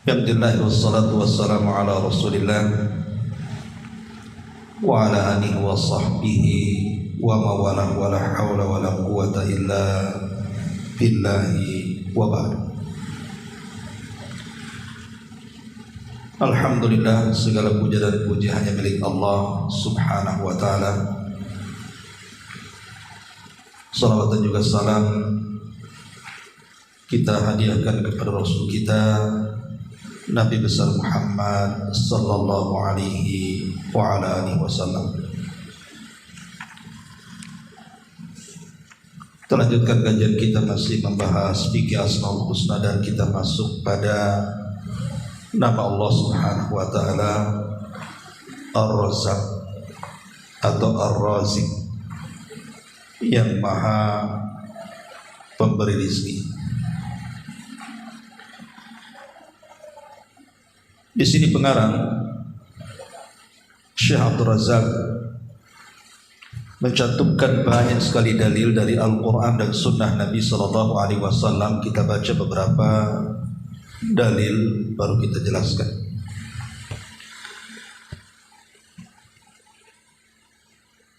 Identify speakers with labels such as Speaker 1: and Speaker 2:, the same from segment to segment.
Speaker 1: Alhamdulillah wassalatu wassalamu ala Rasulillah wa ala alihi wa sahbihi wa mawalah wa la hawla wa la quwata illa billahi wa ba'd. Alhamdulillah, segala puja dan puji hanya milik Allah subhanahu wa ta'ala. Salawat dan juga salam kita hadiahkan kepada Rasul kita Nabi besar Muhammad sallallahu alaihi wa ala alihi wasallam. Kita lanjutkan kajian kita, masih membahas fikih Asmaul Husna, dan kita masuk pada nama Allah subhanahu wa ta'ala Ar-Razzaq atau Ar-Razik, yang maha pemberi rezeki. Di sini pengarang Syekh Abdul Razak mencantumkan banyak sekali dalil dari Al-Quran dan Sunnah Nabi Sallallahu Alaihi Wasallam. Kita baca beberapa dalil baru kita jelaskan.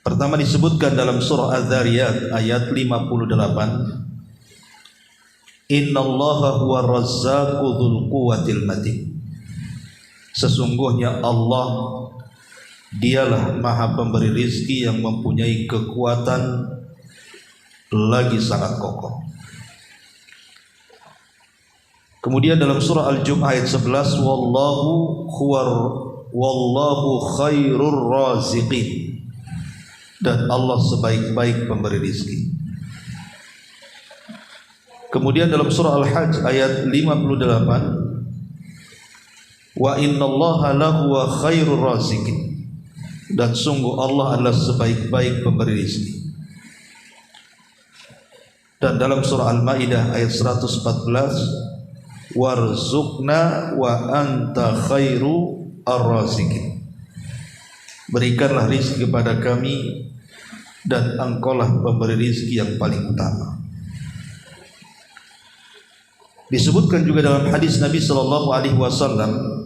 Speaker 1: Pertama disebutkan dalam surah Az-Zariyat ayat 58, Innallaha huwa razzaqu dzul quwwatil matin. Sesungguhnya Allah dialah maha pemberi rizki yang mempunyai kekuatan lagi sangat kokoh. Kemudian dalam surah Al-Jumu'ah ayat 11, wallahu khairur raziqin, dan Allah sebaik-baik pemberi rizki. Kemudian dalam surah Al-Hajj ayat 58, wa innallaha lahuwa khairur raziqin, dan sungguh Allah adalah sebaik-baik pemberi rezeki. Dan dalam surah Al-Maidah ayat 114, warzuqna wa anta khairu ar-raziqin, berikanlah rezeki kepada kami dan engkaulah pemberi rezeki yang paling utama. Disebutkan juga dalam hadis Nabi sallallahu alaihi wasallam,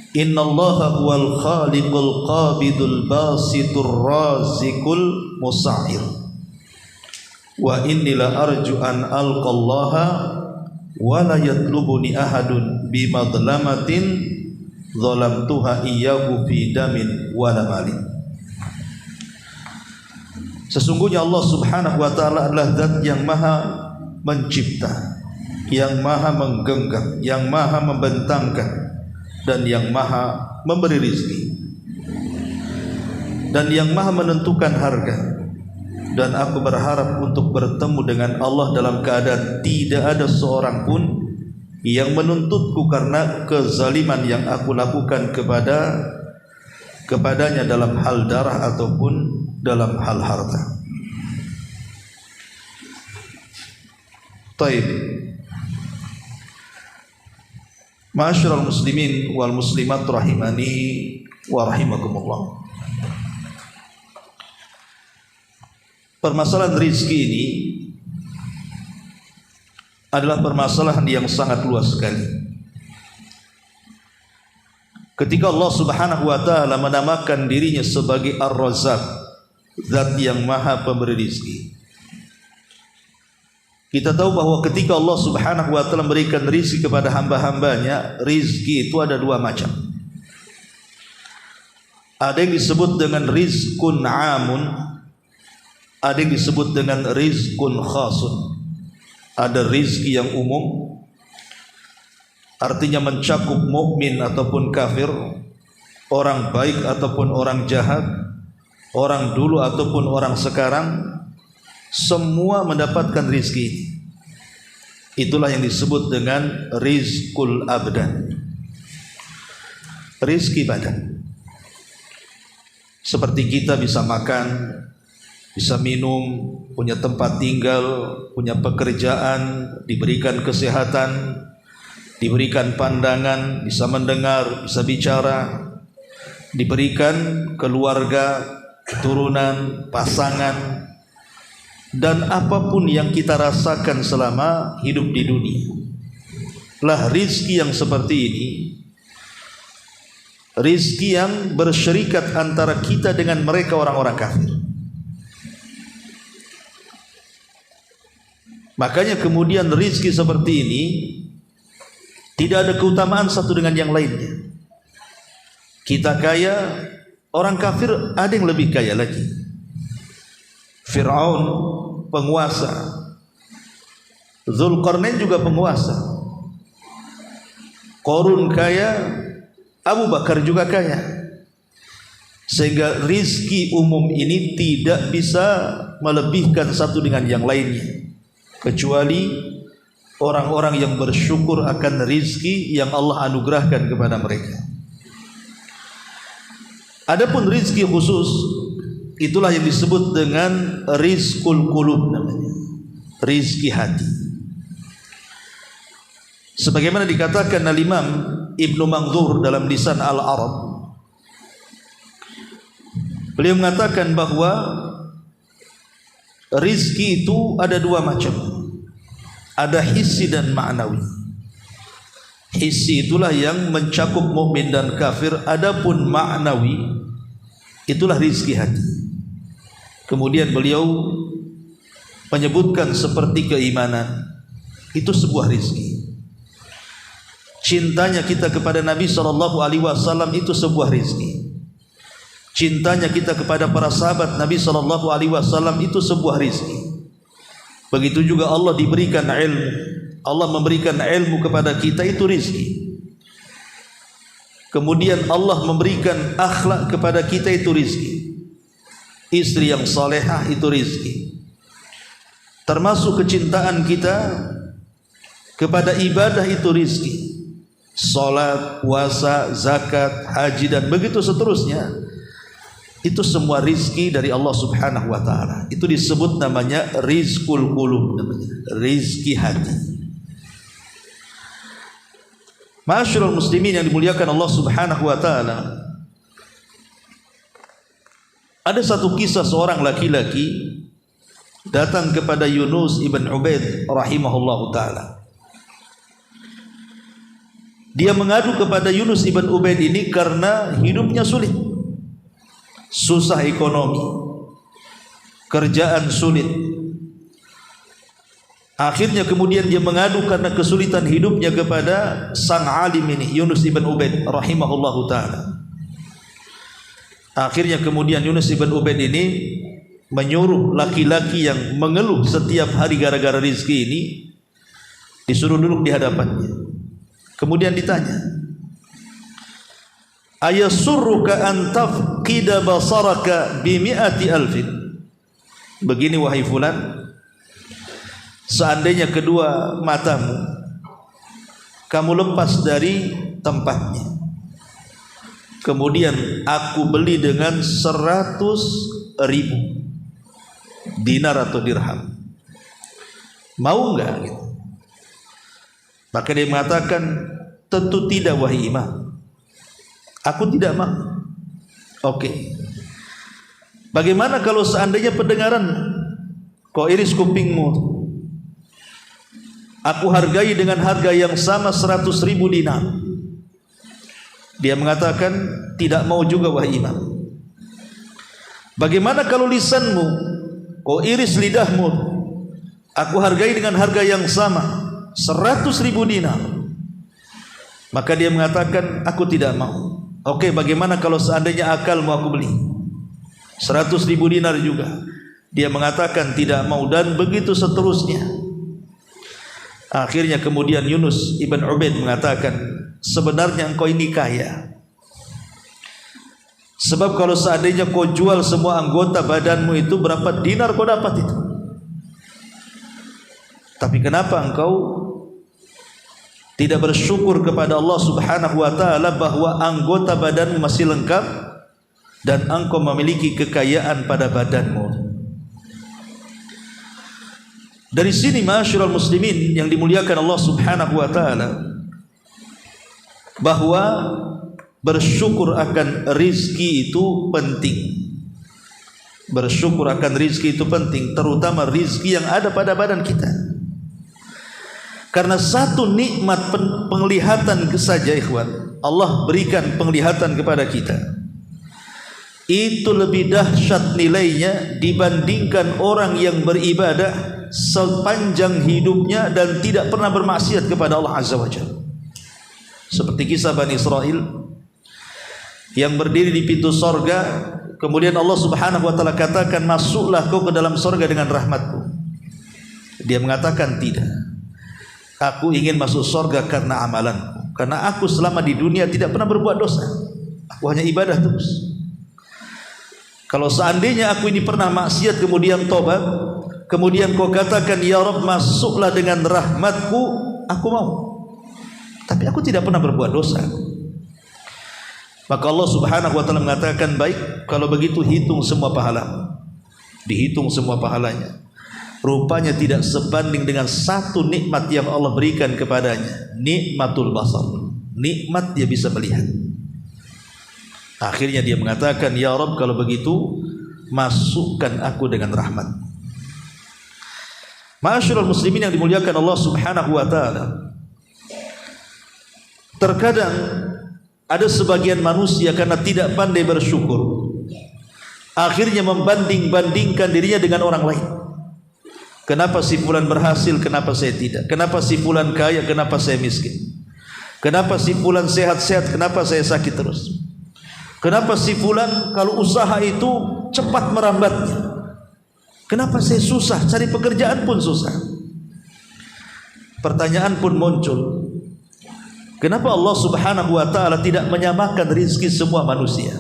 Speaker 1: Innallaha huwal khaliqul qabidul basitur razikul musa'ir, wa inni la arju an alqallaha wa la yatlubuni ahadun bimadlamatin zalamtuha iyyahu fi damin wa la mali. Sesungguhnya Allah subhanahu wa ta'ala adalah zat yang maha mencipta, yang maha menggenggam, yang maha membentangkan, dan yang maha memberi rezeki, dan yang maha menentukan harga. Dan aku berharap untuk bertemu dengan Allah dalam keadaan tidak ada seorang pun yang menuntutku karena kezaliman yang aku lakukan kepadanya dalam hal darah ataupun dalam hal harta. Taib. Ma'asyiral muslimin wal muslimat rahimani wa rahimakumullah. Permasalahan rizki ini adalah permasalahan yang sangat luas sekali. Ketika Allah subhanahu wa ta'ala menamakan dirinya sebagai Ar-Razzaq, zat yang maha pemberi rizki, kita tahu bahwa ketika Allah subhanahu wa ta'ala memberikan rizki kepada hamba-hambanya, rizki itu ada dua macam. Ada yang disebut dengan rizkun amun, ada yang disebut dengan rizkun khasun. Ada rizki yang umum, artinya mencakup mukmin ataupun kafir, orang baik ataupun orang jahat, orang dulu ataupun orang sekarang, semua mendapatkan rizki. Itulah yang disebut dengan rizkul abdan, rizki badan. Seperti kita bisa makan, bisa minum, punya tempat tinggal, punya pekerjaan, diberikan kesehatan, diberikan pandangan, bisa mendengar, bisa bicara, diberikan keluarga, keturunan, pasangan, dan apapun yang kita rasakan selama hidup di dunia. lah rizki yang seperti ini, rizki yang bersyarikat antara kita dengan mereka orang-orang kafir. Makanya kemudian rizki seperti ini tidak ada keutamaan satu dengan yang lainnya. Kita kaya, orang kafir ada yang lebih kaya lagi. Fir'aun penguasa, Dzulqarnain juga penguasa, Qarun kaya, Abu Bakar juga kaya. Sehingga rizki umum ini tidak bisa melebihkan satu dengan yang lainnya, kecuali orang-orang yang bersyukur akan rizki yang Allah anugerahkan kepada mereka. Adapun rizki khusus, itulah yang disebut dengan rizqul qulub namanya, rizki hati. Sebagaimana dikatakan al-Imam Ibnu Manzur dalam Lisan Al-Arab, beliau mengatakan bahwa rizki itu ada dua macam, ada hissi dan ma'nawi. Hissi itulah yang mencakup mukmin dan kafir, adapun ma'nawi itulah rizki hati. Kemudian beliau menyebutkan seperti keimanan, itu sebuah rizki. Cintanya kita kepada Nabi SAW itu sebuah rizki. Cintanya kita kepada para sahabat Nabi SAW itu sebuah rizki. Begitu juga Allah diberikan ilmu, Allah memberikan ilmu kepada kita, itu rizki. Kemudian Allah memberikan akhlak kepada kita, itu rizki. Istri yang salehah itu rizki. Termasuk kecintaan kita kepada ibadah itu rizki. Salat, puasa, zakat, haji dan begitu seterusnya, itu semua rizki dari Allah Subhanahu wa ta'ala. Itu disebut namanya rizqul qulub, namanya rizki hati. Ma'asyiral muslimin yang dimuliakan Allah Subhanahu wa ta'ala, ada satu kisah seorang laki-laki datang kepada Yunus ibn Ubaid rahimahullahu ta'ala. Dia mengadu kepada Yunus ibn Ubaid ini karena hidupnya sulit, susah ekonomi, kerjaan sulit. Akhirnya kemudian dia mengadu karena kesulitan hidupnya kepada sang alim ini, Yunus ibn Ubaid rahimahullahu ta'ala. Akhirnya kemudian Yunus ibn Ubaid ini menyuruh laki-laki yang mengeluh setiap hari gara-gara rizki ini, disuruh duduk di hadapannya. Kemudian ditanya, ayasurruka an tafqida basaraka bimi'ati alfin. Begini wahai fulan, seandainya kedua matamu kamu lepas dari tempatnya, kemudian aku beli dengan 100.000 dinar atau dirham, mau enggak? Gitu. Maka dia mengatakan, tentu tidak wahai imam, aku tidak mau. Oke. Bagaimana kalau seandainya pendengaran kau iris kupingmu, aku hargai dengan harga yang sama 100.000 dinar. Dia mengatakan, tidak mau juga wahai imam. Bagaimana kalau lisanmu kau iris lidahmu, aku hargai dengan harga yang sama 100.000 dinar. Maka dia mengatakan, aku tidak mau. Oke, bagaimana kalau seandainya akalmu aku beli 100.000 dinar juga? Dia mengatakan tidak mau, dan begitu seterusnya. Akhirnya kemudian Yunus ibn Ubaid mengatakan, sebenarnya engkau ini kaya. Sebab kalau seandainya kau jual semua anggota badanmu itu, berapa dinar kau dapat itu? Tapi kenapa engkau tidak bersyukur kepada Allah Subhanahu wa ta'ala bahwa anggota badanmu masih lengkap dan engkau memiliki kekayaan pada badanmu? Dari sini ma'asyiral muslimin yang dimuliakan Allah Subhanahu wa ta'ala, bahwa bersyukur akan rizki itu penting. Bersyukur akan rizki itu penting, terutama rizki yang ada pada badan kita. Karena satu nikmat penglihatan saja ikhwan, Allah berikan penglihatan kepada kita, itu lebih dahsyat nilainya dibandingkan orang yang beribadah sepanjang hidupnya dan tidak pernah bermaksiat kepada Allah Azza wa Jalla. Seperti kisah Bani Israel yang berdiri di pintu sorga, kemudian Allah Subhanahu wa ta'ala katakan, masuklah kau ke dalam sorga dengan rahmatku. Dia mengatakan, tidak, aku ingin masuk sorga karena amalanku, karena aku selama di dunia tidak pernah berbuat dosa, aku hanya ibadah terus. Kalau seandainya aku ini pernah maksiat kemudian tobat, kemudian kau katakan ya Rabb masuklah dengan rahmatku, aku mau. Tapi aku tidak pernah berbuat dosa. Maka Allah Subhanahu wa ta'ala mengatakan, baik, kalau begitu hitung semua pahala. Dihitung semua pahalanya. Rupanya tidak sebanding dengan satu nikmat yang Allah berikan kepadanya, nikmatul basar, nikmat dia bisa melihat. Akhirnya dia mengatakan, ya Rabb kalau begitu masukkan aku dengan rahmat. Ma'asyiral muslimin yang dimuliakan Allah Subhanahu wa ta'ala, terkadang ada sebagian manusia karena tidak pandai bersyukur, akhirnya membanding-bandingkan dirinya dengan orang lain. Kenapa si fulan berhasil, kenapa saya tidak? Kenapa si fulan kaya, kenapa saya miskin? Kenapa si fulan sehat-sehat, kenapa saya sakit terus? Kenapa si fulan kalau usaha itu cepat merambatnya? Kenapa saya susah, cari pekerjaan pun susah? Pertanyaan pun muncul, kenapa Allah Subhanahu wa ta'ala tidak menyamakan rizki semua manusia?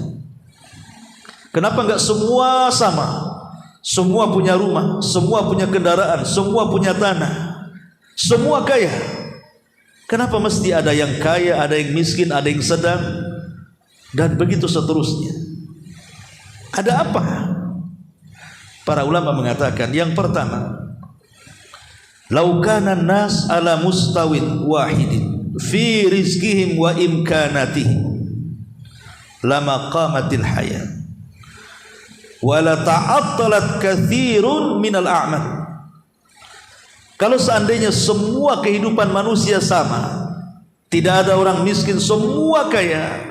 Speaker 1: Kenapa enggak semua sama? Semua punya rumah, semua punya kendaraan, semua punya tanah, semua kaya. Kenapa mesti ada yang kaya, ada yang miskin, ada yang sedang, dan begitu seterusnya? Ada apa? Para ulama mengatakan, yang pertama, lau kana nas ala mustawin wahidin fi rizkihim wa imkanatihim lama qamatil hayat wala ta'attalat katsirun minal a'mal. Kalau seandainya semua kehidupan manusia sama, tidak ada orang miskin, semua kaya,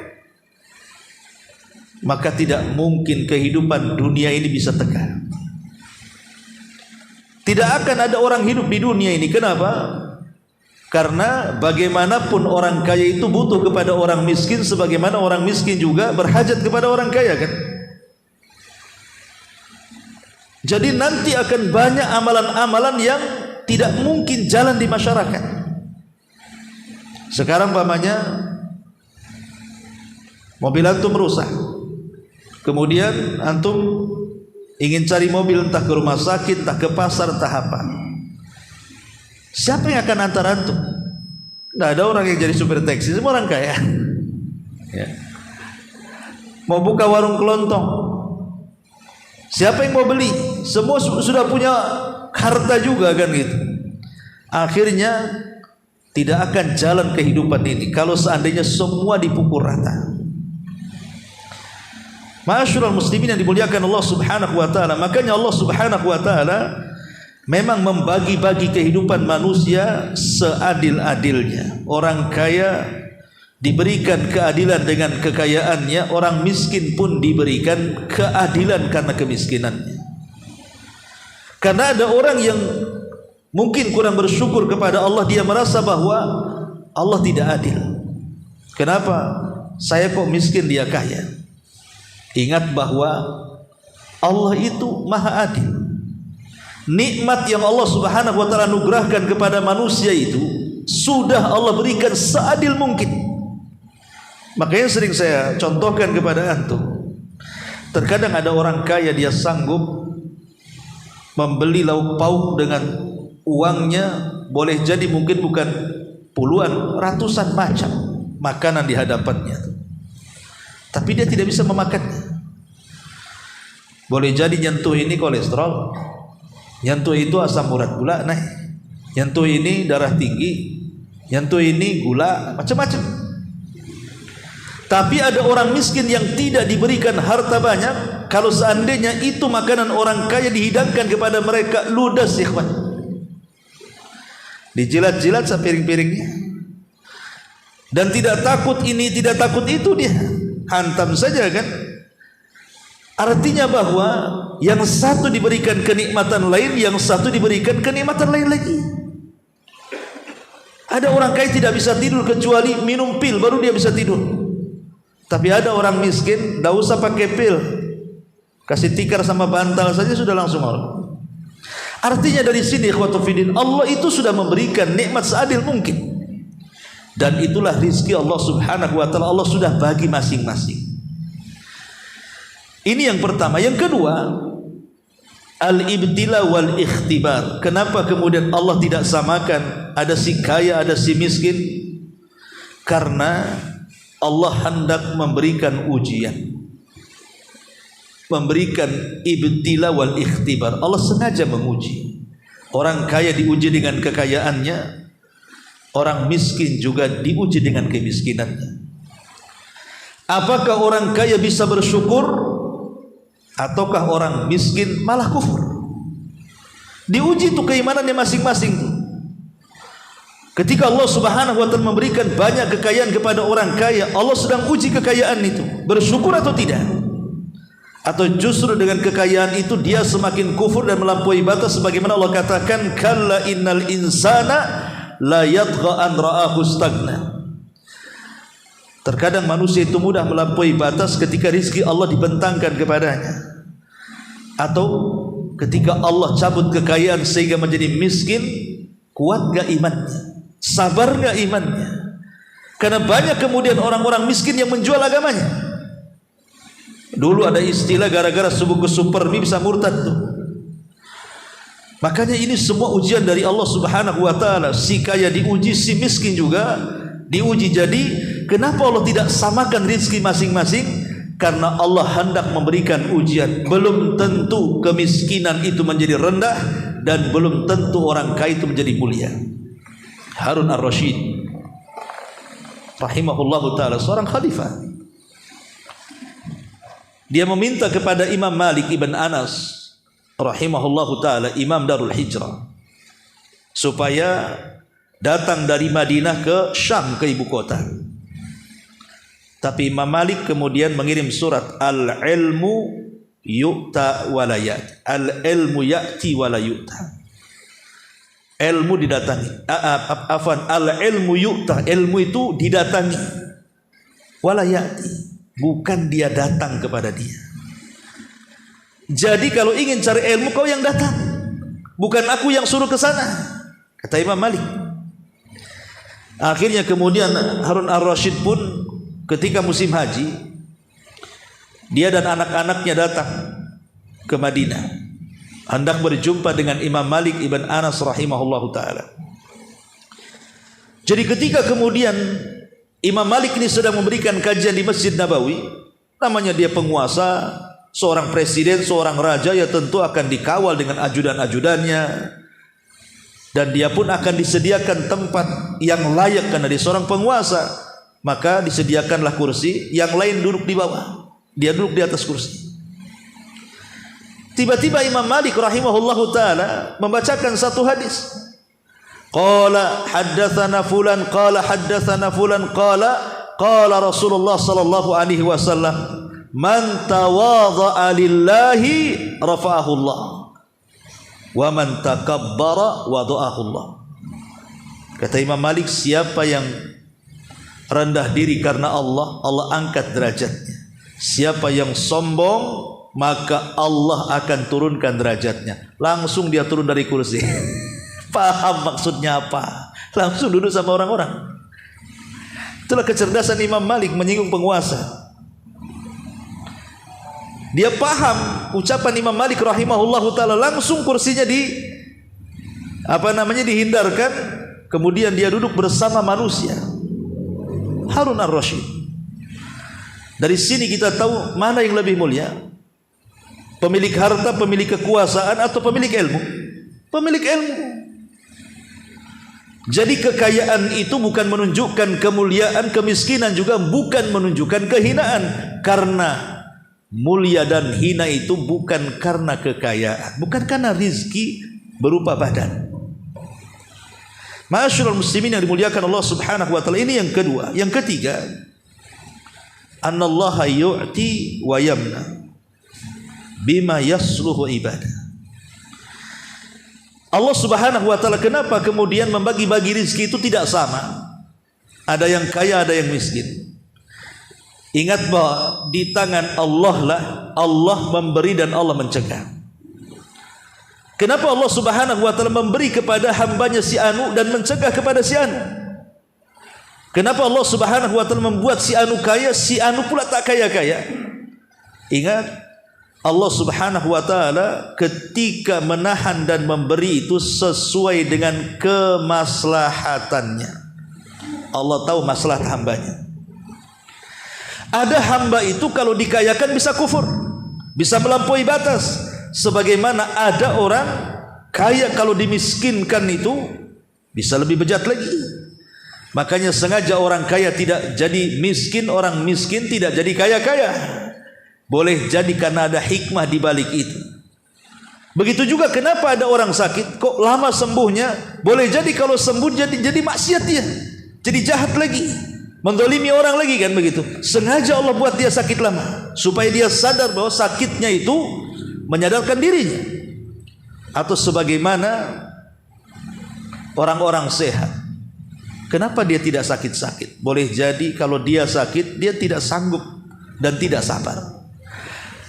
Speaker 1: maka tidak mungkin kehidupan dunia ini bisa tegak. Tidak akan ada orang hidup di dunia ini. Kenapa? Karena bagaimanapun orang kaya itu butuh kepada orang miskin, sebagaimana orang miskin juga berhajat kepada orang kaya, kan? Jadi nanti akan banyak amalan-amalan yang tidak mungkin jalan di masyarakat. Sekarang pamannya mobil antum rusak, kemudian antum ingin cari mobil entah ke rumah sakit, entah ke pasar, entah apa. Siapa yang akan antar antum? Tidak ada orang yang jadi supir taksi, semua orang kaya. Ya. Mau buka warung kelontong, siapa yang mau beli? Semua sudah punya harta juga, kan gitu. Akhirnya tidak akan jalan kehidupan ini kalau seandainya semua dipukul rata. Ma'asyiral muslimin yang dimuliakan Allah Subhanahu wa ta'ala, makanya Allah Subhanahu wa ta'ala memang membagi-bagi kehidupan manusia seadil-adilnya. Orang kaya diberikan keadilan dengan kekayaannya, orang miskin pun diberikan keadilan karena kemiskinannya. Karena ada orang yang mungkin kurang bersyukur kepada Allah, dia merasa bahwa Allah tidak adil. Kenapa? Saya kok miskin, dia kaya. Ingat bahwa Allah itu maha adil. Nikmat yang Allah Subhanahu wa ta'ala anugerahkan kepada manusia itu sudah Allah berikan seadil mungkin. Makanya sering saya contohkan kepada antum, terkadang ada orang kaya, dia sanggup membeli lauk pauk dengan uangnya, boleh jadi mungkin bukan puluhan, ratusan macam makanan di hadapannya, tapi dia tidak bisa memakannya. Boleh jadi nyentuh ini kolesterol, nyentuh itu asam urat gula naik, nyentuh ini darah tinggi, nyentuh ini gula, macam-macam. Tapi ada orang miskin yang tidak diberikan harta banyak, kalau seandainya itu makanan orang kaya dihidangkan kepada mereka, ludas, ikhwan. dijilat-jilat piring-piringnya. Dan tidak takut ini, tidak takut itu, dia hantam saja kan. Artinya bahwa yang satu diberikan kenikmatan lain, yang satu diberikan kenikmatan lain lagi. Ada orang kaya tidak bisa tidur kecuali minum pil baru dia bisa tidur. Tapi ada orang miskin, tidak usah pakai pil, kasih tikar sama bantal saja sudah langsung Allah. Artinya dari sini ikhwatu fiddin, Allah itu sudah memberikan nikmat seadil mungkin. Dan itulah rizki Allah subhanahu wa ta'ala, Allah sudah bagi masing-masing. Ini yang pertama. Yang kedua, al-ibtila wal ikhtibar. Kenapa kemudian Allah tidak samakan ada si kaya, ada si miskin? Karena Allah hendak memberikan ujian, memberikan ibtila wal ikhtibar. Allah sengaja menguji. Orang kaya diuji dengan kekayaannya, orang miskin juga diuji dengan kemiskinannya. Apakah orang kaya bisa bersyukur, ataukah orang miskin malah kufur? Diuji itu keimanannya masing-masing. Ketika Allah subhanahu wa ta'ala memberikan banyak kekayaan kepada orang kaya, Allah sedang uji kekayaan itu, bersyukur atau tidak? Atau justru dengan kekayaan itu dia semakin kufur dan melampaui batas, sebagaimana Allah katakan, kalla innal insana la yatgha an ra'ahu stagna. Terkadang manusia itu mudah melampaui batas ketika rizki Allah dibentangkan kepadanya, atau ketika Allah cabut kekayaan sehingga menjadi miskin. Kuat gak imannya? Sabar gak imannya? Karena banyak kemudian orang-orang miskin yang menjual agamanya. Dulu ada istilah gara-gara subuh ke supermi bisa murtad tuh. Makanya ini semua ujian dari Allah subhanahu wa ta'ala. Si kaya diuji, si miskin juga diuji. Jadi kenapa Allah tidak samakan rizki masing-masing? Karena Allah hendak memberikan ujian. Belum tentu kemiskinan itu menjadi rendah, dan belum tentu orang kaya itu menjadi mulia. Harun ar-Rasyid rahimahullahu ta'ala, seorang khalifah, dia meminta kepada Imam Malik ibn Anas rahimahullahu ta'ala, Imam Darul Hijrah, supaya datang dari Madinah ke Syam, ke ibu kota. Tapi Imam Malik kemudian mengirim surat, al-ilmu yu'ta walayat, al-ilmu ya'ti walayu'ta. Ilmu didatangi, al-ilmu yu'ta, ilmu itu didatangi, walayati, bukan dia datang kepada dia. Jadi kalau ingin cari ilmu, kau yang datang, bukan aku yang suruh ke sana, kata Imam Malik. Akhirnya kemudian Harun ar-Rasyid pun ketika musim haji, dia dan anak-anaknya datang ke Madinah, hendak berjumpa dengan Imam Malik ibn Anas rahimahullahu ta'ala. Jadi ketika kemudian Imam Malik ini sedang memberikan kajian di Masjid Nabawi, namanya dia penguasa, seorang presiden, seorang raja, ya tentu akan dikawal dengan ajudan-ajudannya, dan dia pun akan disediakan tempat yang layak karena dia seorang penguasa. Maka disediakanlah kursi, yang lain duduk di bawah, dia duduk di atas kursi. Tiba-tiba Imam Malik rahimahullahu ta'ala membacakan satu hadis. Qala haddatsana fulan, qala haddatsana fulan, qala Rasulullah sallallahu alaihi wasallam, man tawadha'a lillahi rafa'ahu Allah, wa man takabbara wada'ahu Allah. Kata Imam Malik, siapa yang rendah diri karena Allah, Allah angkat derajatnya. Siapa yang sombong, maka Allah akan turunkan derajatnya. Langsung dia turun dari kursi. Paham maksudnya apa? Langsung duduk sama orang-orang. Itulah kecerdasan Imam Malik menyinggung penguasa. Dia paham ucapan Imam Malik rahimahullahu ta'ala, langsung kursinya dihindarkan, kemudian dia duduk bersama manusia. Harun ar-Rasyid. Dari sini kita tahu mana yang lebih mulia, pemilik harta, pemilik kekuasaan, atau pemilik ilmu? Pemilik ilmu. Jadi kekayaan itu bukan menunjukkan kemuliaan, kemiskinan juga bukan menunjukkan kehinaan. Karena mulia dan hina itu bukan karena kekayaan, bukan karena rizki berupa badan, Ma'asyiral muslimin yang dimuliakan Allah Subhanahu wa taala, ini yang kedua. Yang ketiga, annallaha yu'ti wa yamna bima yasluhu ibadah. Allah Subhanahu wa taala kenapa kemudian membagi-bagi rezeki itu tidak sama? Ada yang kaya, ada yang miskin. Ingat bahwa di tangan Allah lah Allah memberi dan Allah mencegah. Kenapa Allah Subhanahu wa taala memberi kepada hambanya si Anu dan mencegah kepada si Anu? Kenapa Allah Subhanahu wa taala membuat si Anu kaya, si Anu pula tak kaya-kaya? Ingat, Allah Subhanahu wa taala ketika menahan dan memberi itu sesuai dengan kemaslahatannya. Allah tahu maslahat hambanya. Ada hamba itu kalau dikayakan bisa kufur, bisa melampaui batas. Sebagaimana ada orang kaya kalau dimiskinkan itu bisa lebih bejat lagi. Makanya sengaja orang kaya tidak jadi miskin, orang miskin tidak jadi kaya-kaya. Boleh jadi karena ada hikmah di balik itu. Begitu juga kenapa ada orang sakit kok lama sembuhnya? Boleh jadi kalau sembuh jadi maksiat dia, jadi jahat lagi, mendolimi orang lagi, kan begitu. Sengaja Allah buat dia sakit lama supaya dia sadar bahwa sakitnya itu menyadarkan dirinya. Atau sebagaimana orang-orang sehat, kenapa dia tidak sakit-sakit? Boleh jadi kalau dia sakit dia tidak sanggup dan tidak sabar.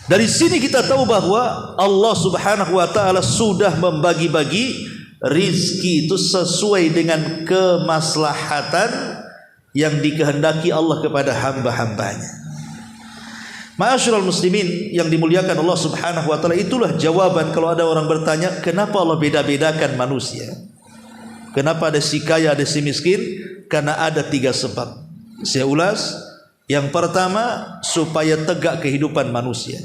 Speaker 1: Dari sini kita tahu bahwa Allah Subhanahu wa taala sudah membagi-bagi rizki itu sesuai dengan kemaslahatan yang dikehendaki Allah kepada hamba-hambanya. Ma'asyiral muslimin yang dimuliakan Allah Subhanahu wa taala, itulah jawaban kalau ada orang bertanya, kenapa Allah beda-bedakan manusia? Kenapa ada si kaya, ada si miskin? Karena ada 3 sebab. Saya ulas. Yang pertama, supaya tegak kehidupan manusia.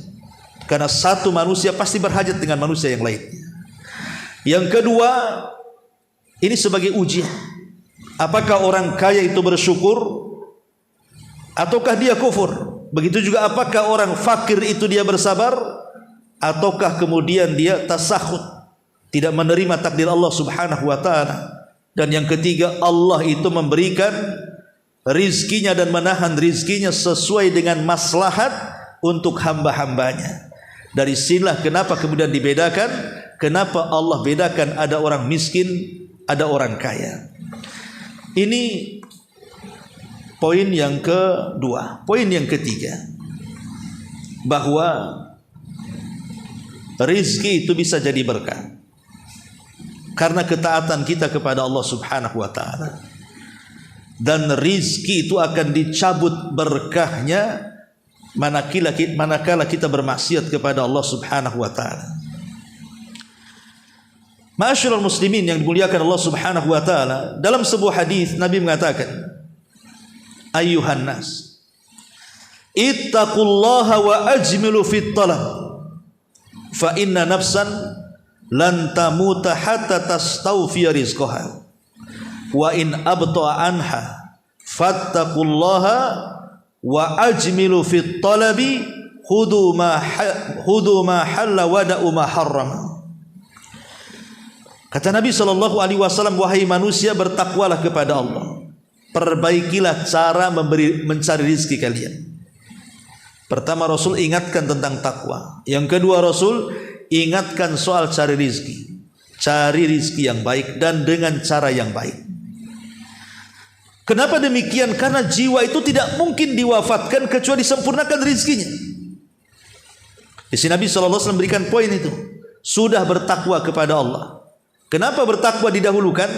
Speaker 1: Karena satu manusia pasti berhajat dengan manusia yang lainnya. Yang kedua, ini sebagai ujian. Apakah orang kaya itu bersyukur ataukah dia kufur? Begitu juga apakah orang fakir itu dia bersabar ataukah kemudian dia tasakhut, tidak menerima takdir Allah Subhanahu wa taala. Dan yang ketiga, Allah itu memberikan rizkinya dan menahan rizkinya sesuai dengan maslahat untuk hamba-hambanya. Dari sinilah kenapa kemudian dibedakan, kenapa Allah bedakan ada orang miskin, ada orang kaya. Ini poin yang kedua. Poin yang ketiga, bahwa rizki itu bisa jadi berkah karena ketaatan kita kepada Allah Subhanahu wa taala. Dan rizki itu akan dicabut berkahnya manakala kita bermaksiat kepada Allah Subhanahu wa taala. Ma'asyiral muslimin yang dimuliakan Allah Subhanahu wa taala, dalam sebuah hadis Nabi mengatakan, ayyuhan nas, ittaqullaha wa ajmilu fit talab, fa inna nafsan lan tamuta hatta tastawfiya rizqaha, wa in abta'a anha fattaqullaha wa ajmilu fit talabi, khudu ma halla wada'u ma harrama. Kata Nabi sallallahu alaihi wasallam, wahai manusia, bertakwalah kepada Allah. Perbaikilah cara mencari rizki kalian. Pertama, Rasul ingatkan tentang takwa. Yang kedua, Rasul ingatkan soal cari rizki. Cari rizki yang baik dan dengan cara yang baik. Kenapa demikian? Karena jiwa itu tidak mungkin diwafatkan kecuali disempurnakan rizkinya. Di sini Nabi sallallahu alaihi wasallam berikan poin itu. Sudah bertakwa kepada Allah. Kenapa bertakwa didahulukan?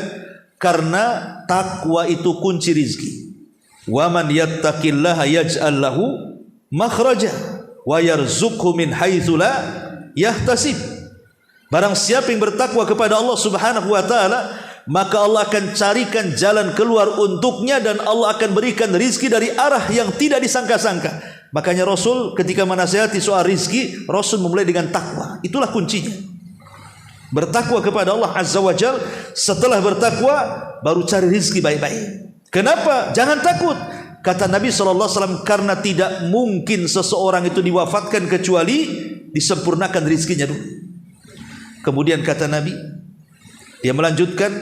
Speaker 1: Karena takwa itu kunci rizki. Wa man yattaqillaha yaj'al lahu makhraja wa yarzuqhu min haitsu la yahtasib. Barang siapa yang bertakwa kepada Allah Subhanahu wa taala, maka Allah akan carikan jalan keluar untuknya dan Allah akan berikan rizki dari arah yang tidak disangka-sangka. Makanya Rasul ketika menasihati soal rizki, Rasul memulai dengan takwa. Itulah kuncinya. Bertakwa kepada Allah Azza wa Jal. Setelah bertakwa baru cari rizki baik-baik. Kenapa? Jangan takut. Kata Nabi SAW, karena tidak mungkin seseorang itu diwafatkan kecuali disempurnakan rizkinya dulu. Kemudian kata Nabi, dia melanjutkan,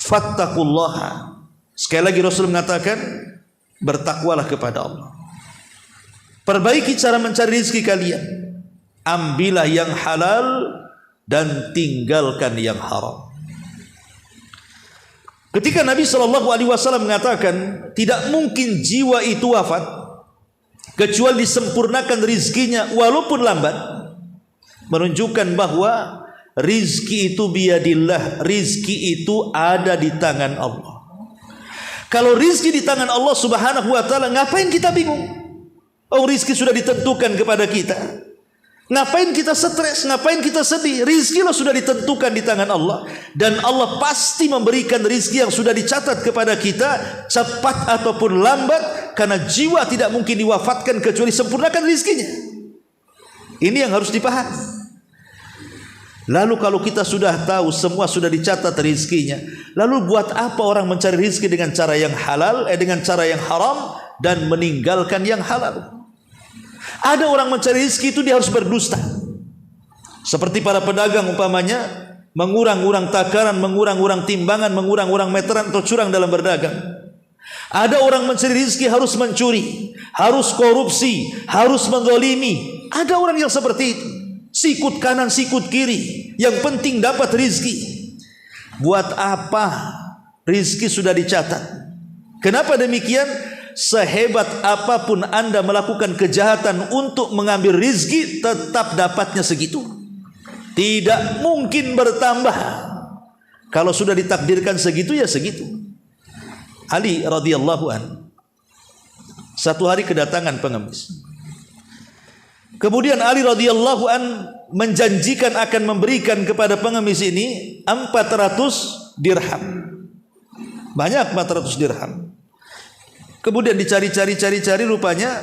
Speaker 1: fattaqullaha. Sekali lagi Rasul mengatakan, bertakwalah kepada Allah. Perbaiki cara mencari rezeki kalian. Ambillah yang halal dan tinggalkan yang haram. Ketika Nabi SAW mengatakan tidak mungkin jiwa itu wafat kecuali disempurnakan rizkinya walaupun lambat, menunjukkan bahwa rizki itu biyadillah, rizki itu ada di tangan Allah. Kalau rizki di tangan Allah Subhanahu wa ta'ala, ngapain kita bingung? Oh, rizki sudah ditentukan kepada kita. Ngapain kita stres, ngapain kita sedih? Rizki lo sudah ditentukan di tangan Allah. Dan Allah pasti memberikan rizki yang sudah dicatat kepada kita, cepat ataupun lambat. Karena jiwa tidak mungkin diwafatkan kecuali sempurnakan rizkinya. Ini yang harus dipahami. Lalu kalau kita sudah tahu semua sudah dicatat rizkinya, lalu buat apa orang mencari rizki dengan cara yang halal, dengan cara yang haram, dan meninggalkan yang halal? Ada orang mencari rezeki itu dia harus berdusta. Seperti para pedagang umpamanya, mengurang-urang takaran, mengurang-urang timbangan, mengurang-urang meteran atau curang dalam berdagang. Ada orang mencari rezeki harus mencuri, harus korupsi, harus menzalimi. Ada orang yang seperti itu. Sikut kanan, sikut kiri. Yang penting dapat rezeki. Buat apa? Rezeki sudah dicatat. Kenapa demikian? Sehebat apapun Anda melakukan kejahatan untuk mengambil rizki, tetap dapatnya segitu. Tidak mungkin bertambah. Kalau sudah ditakdirkan segitu, ya segitu. Ali radhiyallahu an, satu hari kedatangan pengemis. Kemudian Ali radhiyallahu an menjanjikan akan memberikan kepada pengemis ini 400 dirham. Banyak 400 dirham. Kemudian dicari-cari rupanya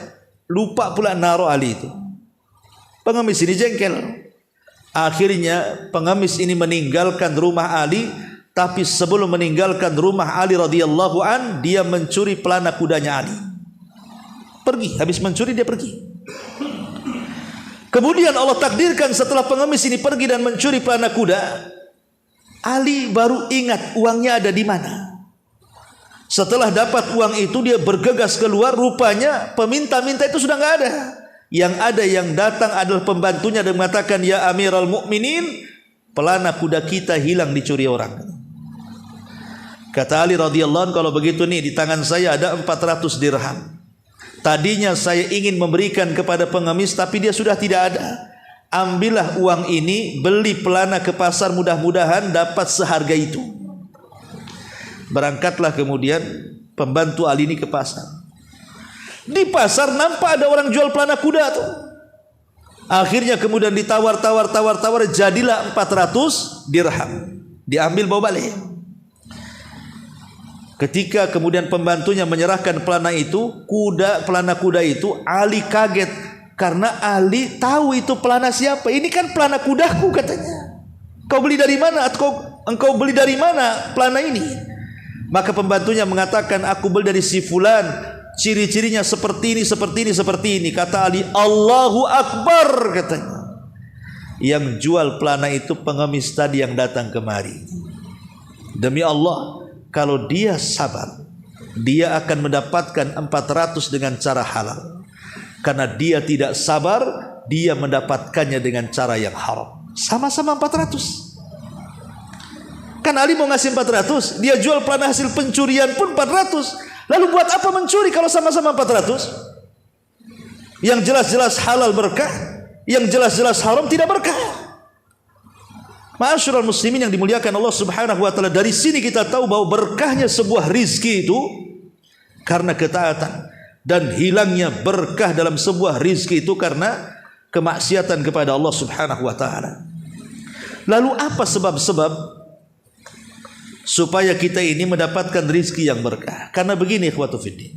Speaker 1: lupa pula naruh Ali itu. Pengemis ini jengkel. Akhirnya pengemis ini meninggalkan rumah Ali, tapi sebelum meninggalkan rumah Ali radhiyallahu an, dia mencuri pelana kudanya Ali. Pergi, habis mencuri dia pergi. Kemudian Allah takdirkan setelah pengemis ini pergi dan mencuri pelana kuda, Ali baru ingat uangnya ada di mana. Setelah dapat uang itu dia bergegas keluar, rupanya peminta-minta itu sudah nggak ada. Yang ada yang datang adalah pembantunya dan mengatakan, ya Amirul Mukminin, pelana kuda kita hilang dicuri orang. Kata Ali radhiyallahu anhu, kalau begitu nih di tangan saya ada 400 dirham. Tadinya saya ingin memberikan kepada pengemis tapi dia sudah tidak ada. Ambillah uang ini, beli pelana ke pasar, mudah-mudahan dapat seharga itu. Berangkatlah kemudian pembantu Ali ini ke pasar. Di pasar nampak ada orang jual pelana kuda tuh. Akhirnya kemudian ditawar, jadilah 400 dirham. Diambil bawa balik. Ketika kemudian pembantunya menyerahkan pelana kuda itu, Ali kaget karena Ali tahu itu pelana siapa. Ini kan pelana kudaku katanya. Kau beli dari mana? Engkau beli dari mana pelana ini? Maka pembantunya mengatakan, aku beli dari si fulan, ciri-cirinya seperti ini. Kata Ali, Allahu Akbar katanya. Yang jual pelana itu pengemis tadi yang datang kemari. Demi Allah, kalau dia sabar, dia akan mendapatkan 400 dengan cara halal. Karena dia tidak sabar, dia mendapatkannya dengan cara yang haram. Sama-sama 400. Kan Ali mau ngasih 400, dia jual pelana hasil pencurian pun 400. Lalu buat apa mencuri kalau sama-sama 400? Yang jelas-jelas halal berkah, yang jelas-jelas haram tidak berkah. Ma'asyiral muslimin yang dimuliakan Allah Subhanahu wa taala, dari sini kita tahu bahwa berkahnya sebuah rizki itu karena ketaatan, dan hilangnya berkah dalam sebuah rizki itu karena kemaksiatan kepada Allah Subhanahu wa taala. Lalu apa sebab-sebab supaya kita ini mendapatkan rizki yang berkah? Karena begini ikhwatu fiddin,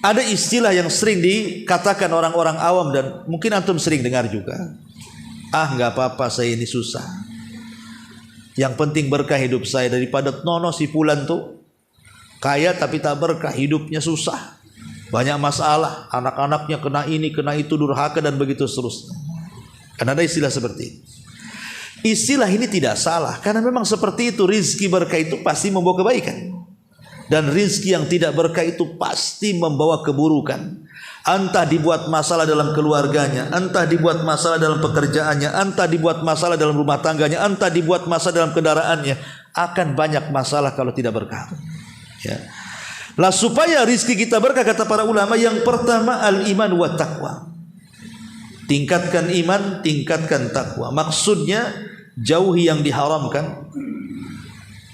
Speaker 1: ada istilah yang sering dikatakan orang-orang awam dan mungkin antum sering dengar juga. Nggak apa-apa, saya ini susah, yang penting berkah hidup saya. Daripada nono si fulan tuh kaya tapi tak berkah, hidupnya susah, banyak masalah, anak-anaknya kena ini kena itu, durhaka dan begitu seterusnya. Karena ada istilah seperti itu. Istilah ini tidak salah, karena memang seperti itu, rizki berkah itu pasti membawa kebaikan. Dan rizki yang tidak berkah itu pasti membawa keburukan. Entah dibuat masalah dalam keluarganya, entah dibuat masalah dalam pekerjaannya, entah dibuat masalah dalam rumah tangganya, entah dibuat masalah dalam kendaraannya. Akan banyak masalah kalau tidak berkah. Ya. Lah supaya rizki kita berkah, kata para ulama, yang pertama al-iman wa taqwa. Tingkatkan iman, tingkatkan takwa. Maksudnya jauhi yang diharamkan,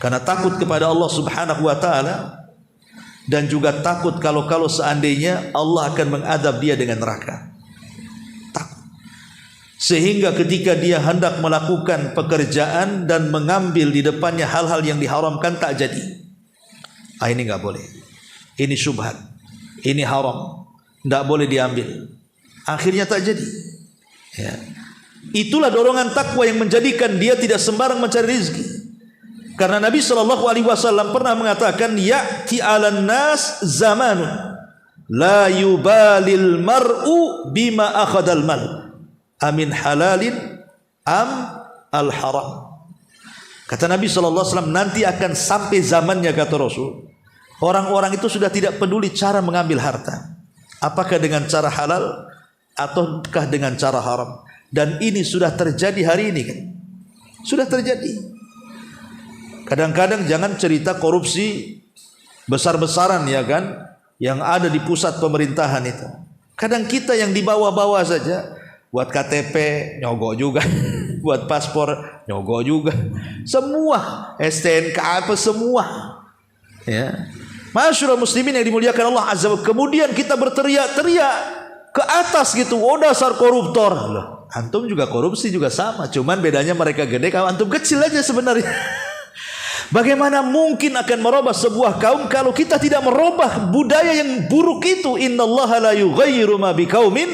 Speaker 1: karena takut kepada Allah Subhanahu wa taala, dan juga takut kalau seandainya Allah akan mengadab dia dengan neraka. Takut. Sehingga ketika dia hendak melakukan pekerjaan dan mengambil di depannya hal-hal yang diharamkan, tak jadi. Ini enggak boleh. Ini syubhat. Ini haram. Enggak boleh diambil. Akhirnya tak jadi. Ya. Itulah dorongan takwa yang menjadikan dia tidak sembarang mencari rezeki. Karena Nabi SAW pernah mengatakan, ya'ti 'alan nas zamanun la yubalil mar'u bima akhadal mal amin halalin am al haram. Kata Nabi SAW, nanti akan sampai zamannya, kata Rasul, orang-orang itu sudah tidak peduli cara mengambil harta, apakah dengan cara halal ataukah dengan cara haram. Dan ini sudah terjadi hari ini kan. Sudah terjadi. Kadang-kadang jangan cerita korupsi besar-besaran ya kan, yang ada di pusat pemerintahan itu. Kadang kita yang di bawah-bawah saja, buat KTP nyogok juga, buat paspor nyogok juga, semua STNK apa semua. Ya. Masyaallah muslimin yang dimuliakan Allah Azza wa Jalla. Kemudian kita berteriak-teriak ke atas gitu, oh dasar koruptor. Loh, antum juga korupsi juga sama, cuman bedanya mereka gede, kalau antum kecil aja sebenarnya. Bagaimana mungkin akan merubah sebuah kaum kalau kita tidak merubah budaya yang buruk itu? Innallaha la yughayyiru ma biqaumin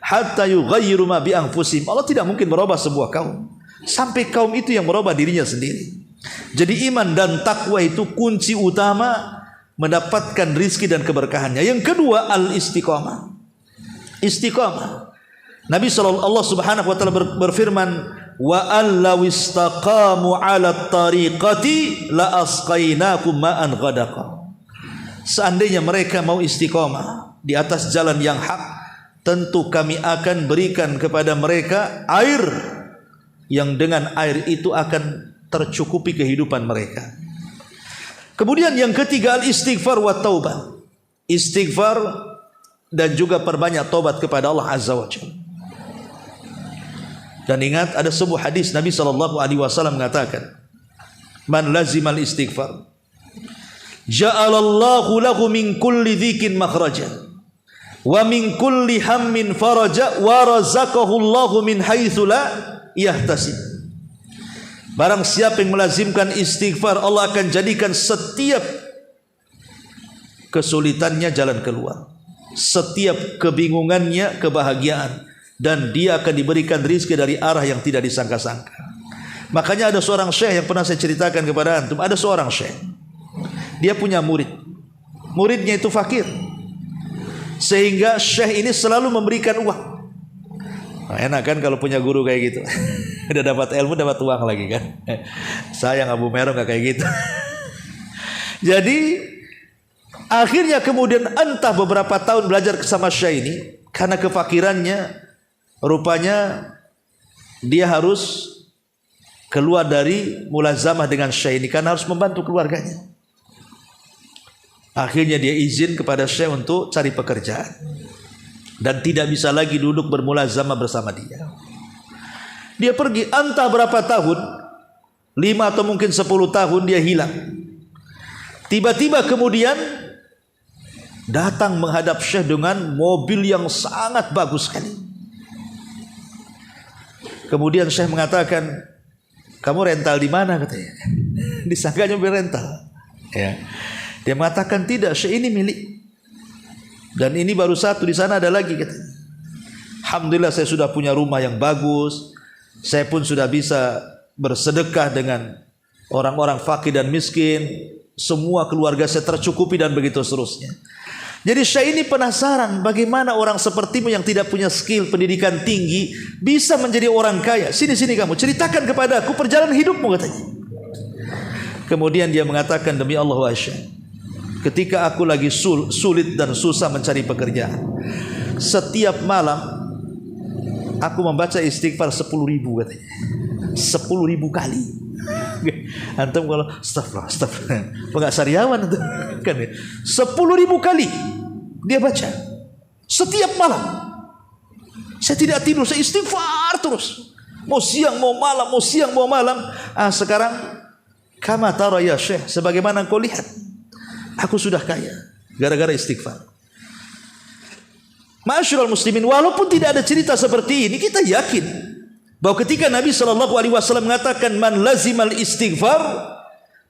Speaker 1: hatta yughayyiru ma bi anfusihim. Allah tidak mungkin merubah sebuah kaum sampai kaum itu yang merubah dirinya sendiri. Jadi iman dan takwa itu kunci utama mendapatkan rizki dan keberkahannya. Yang kedua, al-istiqamah. Istiqamah. Nabi Allah Subhanahu wa taala berfirman, wa allaw istaqamu 'ala tariqati la asqainakum ma'an ghadaqa. Seandainya mereka mau istiqamah di atas jalan yang hak, tentu kami akan berikan kepada mereka air yang dengan air itu akan tercukupi kehidupan mereka. Kemudian yang ketiga, al-istighfar wa taubah. Istighfar dan juga perbanyak taubat kepada Allah Azza wa Jalla. Dan ingat, ada sebuah hadis Nabi SAW mengatakan, man lazimal istighfar ja'alallahu lahu min kulli dhikin makhraja wa min kulli hammin faraja wa razaqahu Allahu min haitsu la yahtasib. Barang siapa yang melazimkan istighfar, Allah akan jadikan setiap kesulitannya jalan keluar, setiap kebingungannya kebahagiaan, dan dia akan diberikan rizki dari arah yang tidak disangka-sangka. Makanya ada seorang syekh yang pernah saya ceritakan kepada antum. Ada seorang syekh, dia punya murid, muridnya itu fakir, sehingga syekh ini selalu memberikan uang. Nah, enak kan kalau punya guru kayak gitu. Udah dapat ilmu, dapat uang lagi kan. Sayang Abu Mero gak kayak gitu. Jadi akhirnya kemudian entah beberapa tahun belajar sama syekh ini, karena kefakirannya, rupanya dia harus keluar dari mulazamah dengan syekh ini karena harus membantu keluarganya. Akhirnya dia izin kepada syekh untuk cari pekerjaan dan tidak bisa lagi duduk bermulazamah bersama dia. Dia pergi entah berapa tahun, 5 atau mungkin 10 tahun dia hilang. Tiba-tiba kemudian datang menghadap syekh dengan mobil yang sangat bagus sekali. Kemudian syekh mengatakan, kamu rental di mana katanya? Disangkanya mobil rental. Ya. Dia mengatakan tidak, syekh ini milik. Dan ini baru satu, di sana ada lagi katanya. Alhamdulillah saya sudah punya rumah yang bagus. Saya pun sudah bisa bersedekah dengan orang-orang fakir dan miskin. Semua keluarga saya tercukupi dan begitu seterusnya. Jadi Syekh ini penasaran bagaimana orang sepertimu yang tidak punya skill pendidikan tinggi bisa menjadi orang kaya. Sini kamu ceritakan kepada aku perjalanan hidupmu, katanya. Kemudian dia mengatakan, demi Allah wa Syekh, ketika aku lagi sulit dan susah mencari pekerjaan, setiap malam aku membaca istighfar 10.000, katanya. 10.000 kali. Antum kalau astagfirullah, enggak sariawan itu kan ya. 10.000 kali dia baca setiap malam. Saya tidak tidur, saya istighfar terus. Mau siang mau malam, mau siang mau malam. Sekarang kama tara ya Syekh, sebagaimana engkau lihat, aku sudah kaya gara-gara istighfar. Ma'asyiral muslimin, walaupun tidak ada cerita seperti ini, kita yakin bahwa ketika Nabi SAW mengatakan man lazimal istighfar,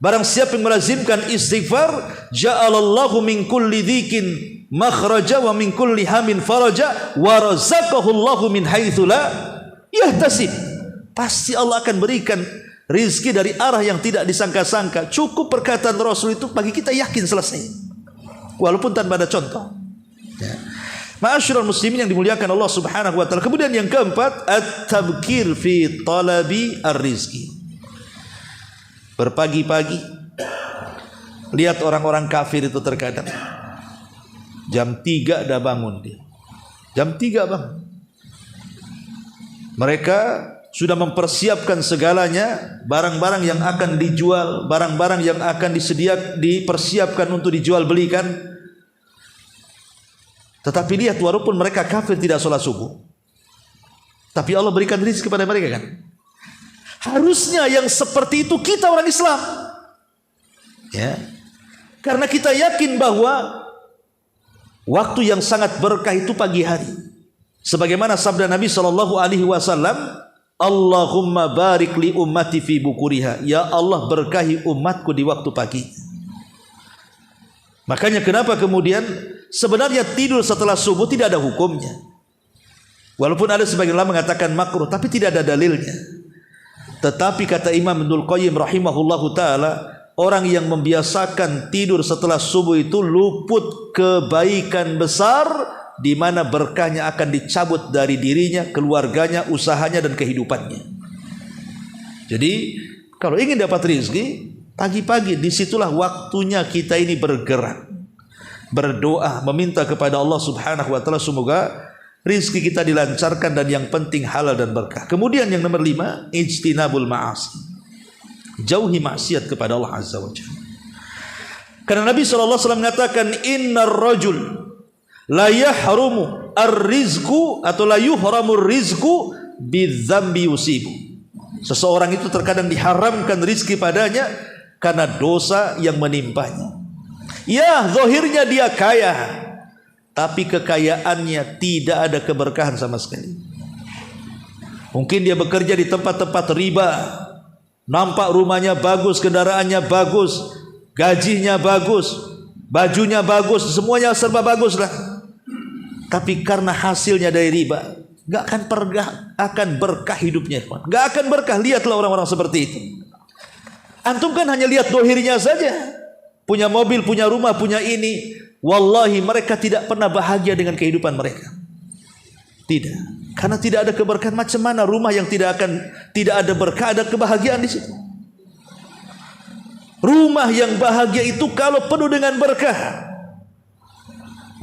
Speaker 1: barang siapa yang melazimkan istighfar, ja'alallahu min kulli dhikin makhraja wa min kulli hamin faraja wa razaqahullahu min haitsu la yahtasib. Pasti Allah akan berikan rizki dari arah yang tidak disangka-sangka. Cukup perkataan Rasul itu bagi kita yakin selesai, walaupun tanpa ada contoh. Ya. Ma'asyiral muslimin yang dimuliakan Allah Subhanahu wa taala. Kemudian yang keempat, at-tabkir fi talabi ar-rizki. Berpagi-pagi lihat orang-orang kafir itu terkadang jam 3 dah bangun dia. Jam 3 bangun. Mereka sudah mempersiapkan segalanya, barang-barang yang akan dijual, barang-barang yang akan dipersiapkan untuk dijual belikan. Tetapi lihat, walaupun mereka kafir tidak sholat subuh, tapi Allah berikan rezeki kepada mereka kan. Harusnya yang seperti itu kita orang Islam, ya, karena kita yakin bahwa waktu yang sangat berkah itu pagi hari. Sebagaimana sabda Nabi SAW, Allahumma barik li ummati fi bukuriha, ya Allah berkahi umatku di waktu pagi. Makanya kenapa kemudian sebenarnya tidur setelah subuh tidak ada hukumnya. Walaupun ada sebagian ulama mengatakan makruh, tapi tidak ada dalilnya. Tetapi kata Imam Ibnul Qayyim rahimahullahu taala, orang yang membiasakan tidur setelah subuh itu luput kebaikan besar, di mana berkahnya akan dicabut dari dirinya, keluarganya, usahanya dan kehidupannya. Jadi kalau ingin dapat rezeki, pagi-pagi disitulah waktunya kita ini bergerak, berdoa, meminta kepada Allah Subhanahu wa taala semoga rizki kita dilancarkan dan yang penting halal dan berkah. Kemudian yang nomor 5, ijtinabul ma'asi. Jauhi maksiat kepada Allah Azza wa Jalla. Karena Nabi SAW mengatakan innar rajul la yahrumu ar-rizqu atau la yuhramur rizqu bidzambi yusibu. Seseorang itu terkadang diharamkan rizki padanya karena dosa yang menimpanya. Ya, zahirnya dia kaya, tapi kekayaannya tidak ada keberkahan sama sekali. Mungkin dia bekerja di tempat-tempat riba, nampak rumahnya bagus, kendaraannya bagus, gajinya bagus, bajunya bagus, semuanya serba bagus lah. Tapi karena hasilnya dari riba, gak akan berkah hidupnya, gak akan berkah. Lihatlah orang-orang seperti itu. Antum kan hanya lihat dohirnya saja, punya mobil, punya rumah, punya ini. Wallahi mereka tidak pernah bahagia dengan kehidupan mereka. Tidak, karena tidak ada keberkahan. Macam mana rumah yang tidak ada berkah, ada kebahagiaan di situ? Rumah yang bahagia itu kalau penuh dengan berkah.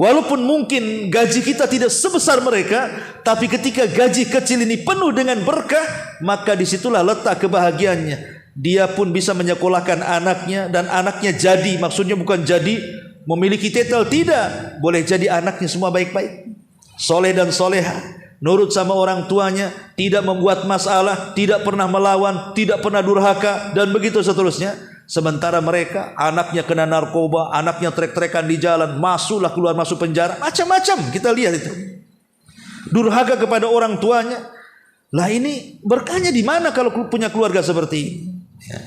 Speaker 1: Walaupun mungkin gaji kita tidak sebesar mereka, tapi ketika gaji kecil ini penuh dengan berkah, maka disitulah letak kebahagiaannya. Dia pun bisa menyekolahkan anaknya, dan anaknya jadi, maksudnya bukan jadi memiliki titel, tidak, boleh jadi anaknya semua baik-baik, soleh dan soleha, nurut sama orang tuanya, tidak membuat masalah, tidak pernah melawan, tidak pernah durhaka, dan begitu seterusnya. Sementara mereka, anaknya kena narkoba, anaknya trek-trekan di jalan, masuklah keluar masuk penjara, macam-macam kita lihat itu. Durhaka kepada orang tuanya. Lah ini berkahnya di mana kalau punya keluarga seperti ini? Ya.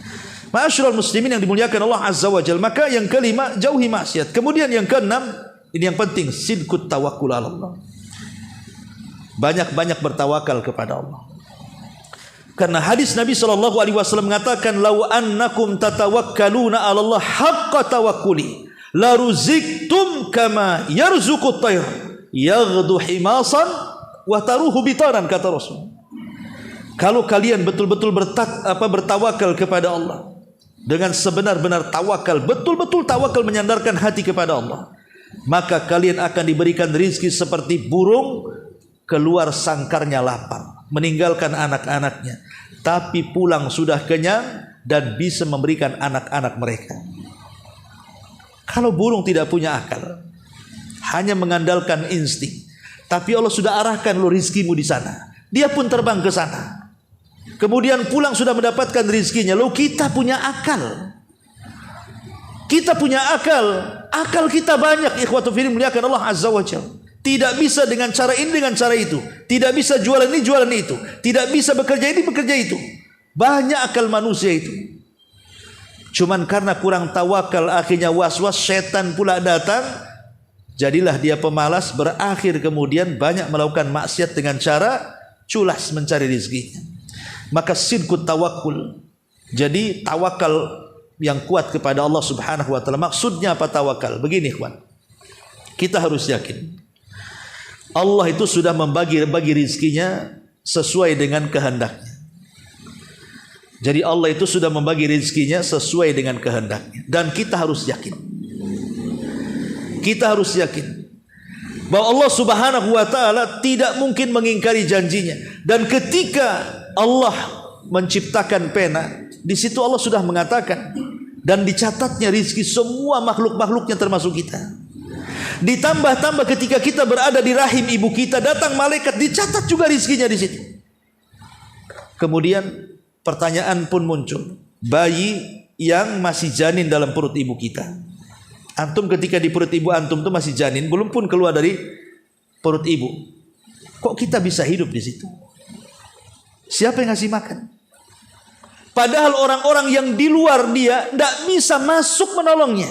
Speaker 1: Ma'asyiral muslimin yang dimuliakan Allah Azza wa Jalla. Maka yang kelima, jauhi maksiat. Kemudian yang keenam, ini yang penting, sidqut tawakkul ala Allah. Banyak-banyak bertawakal kepada Allah. Karena hadis Nabi SAW mengatakan, lau annakum tatawakkaluna ala Allah haqqa tawakkuli, la ruziktum kama yarzuqut tayr yaghdu himasan wa taruhu bitanan, kata Rasul. Kalau kalian betul-betul bertawakal kepada Allah dengan sebenar-benar tawakal, betul-betul tawakal menyandarkan hati kepada Allah, maka kalian akan diberikan rizki seperti burung keluar sangkarnya lapar, meninggalkan anak-anaknya, tapi pulang sudah kenyang dan bisa memberikan anak-anak mereka. Kalau burung tidak punya akal, hanya mengandalkan insting, tapi Allah sudah arahkan lo rizkimu di sana, dia pun terbang ke sana, kemudian pulang sudah mendapatkan rizkinya. Lo kita punya akal, kita punya akal kita banyak. Ikhwatu fillah muliakan Allah Azza wa Jalla. Tidak bisa dengan cara ini, dengan cara itu. Tidak bisa jualan ini, jualan itu. Tidak bisa bekerja ini, bekerja itu. Banyak akal manusia itu. Cuman karena kurang tawakal, akhirnya was-was, setan pula datang. Jadilah dia pemalas, berakhir kemudian banyak melakukan maksiat dengan cara culas mencari rizkinya. Maka sidqut tawakkul. Jadi tawakal yang kuat kepada Allah Subhanahu wa taala. Maksudnya apa tawakal? Begini, ikhwan. Kita harus yakin Allah itu sudah membagi rizkinya sesuai dengan kehendaknya. Jadi Allah itu sudah membagi rizkinya sesuai dengan kehendaknya. Dan kita harus yakin. Kita harus yakin bahwa Allah Subhanahu wa taala tidak mungkin mengingkari janjinya. Dan ketika Allah menciptakan pena, di situ Allah sudah mengatakan, dan dicatatnya rizki semua makhluk-makhluknya termasuk kita. Ditambah-tambah ketika kita berada di rahim ibu kita, datang malaikat, dicatat juga rizkinya di situ. Kemudian pertanyaan pun muncul, bayi yang masih janin dalam perut ibu kita. Antum ketika di perut ibu antum itu masih janin, belum pun keluar dari perut ibu. Kok kita bisa hidup di situ? Siapa yang ngasih makan? Padahal orang-orang yang di luar dia tidak bisa masuk menolongnya,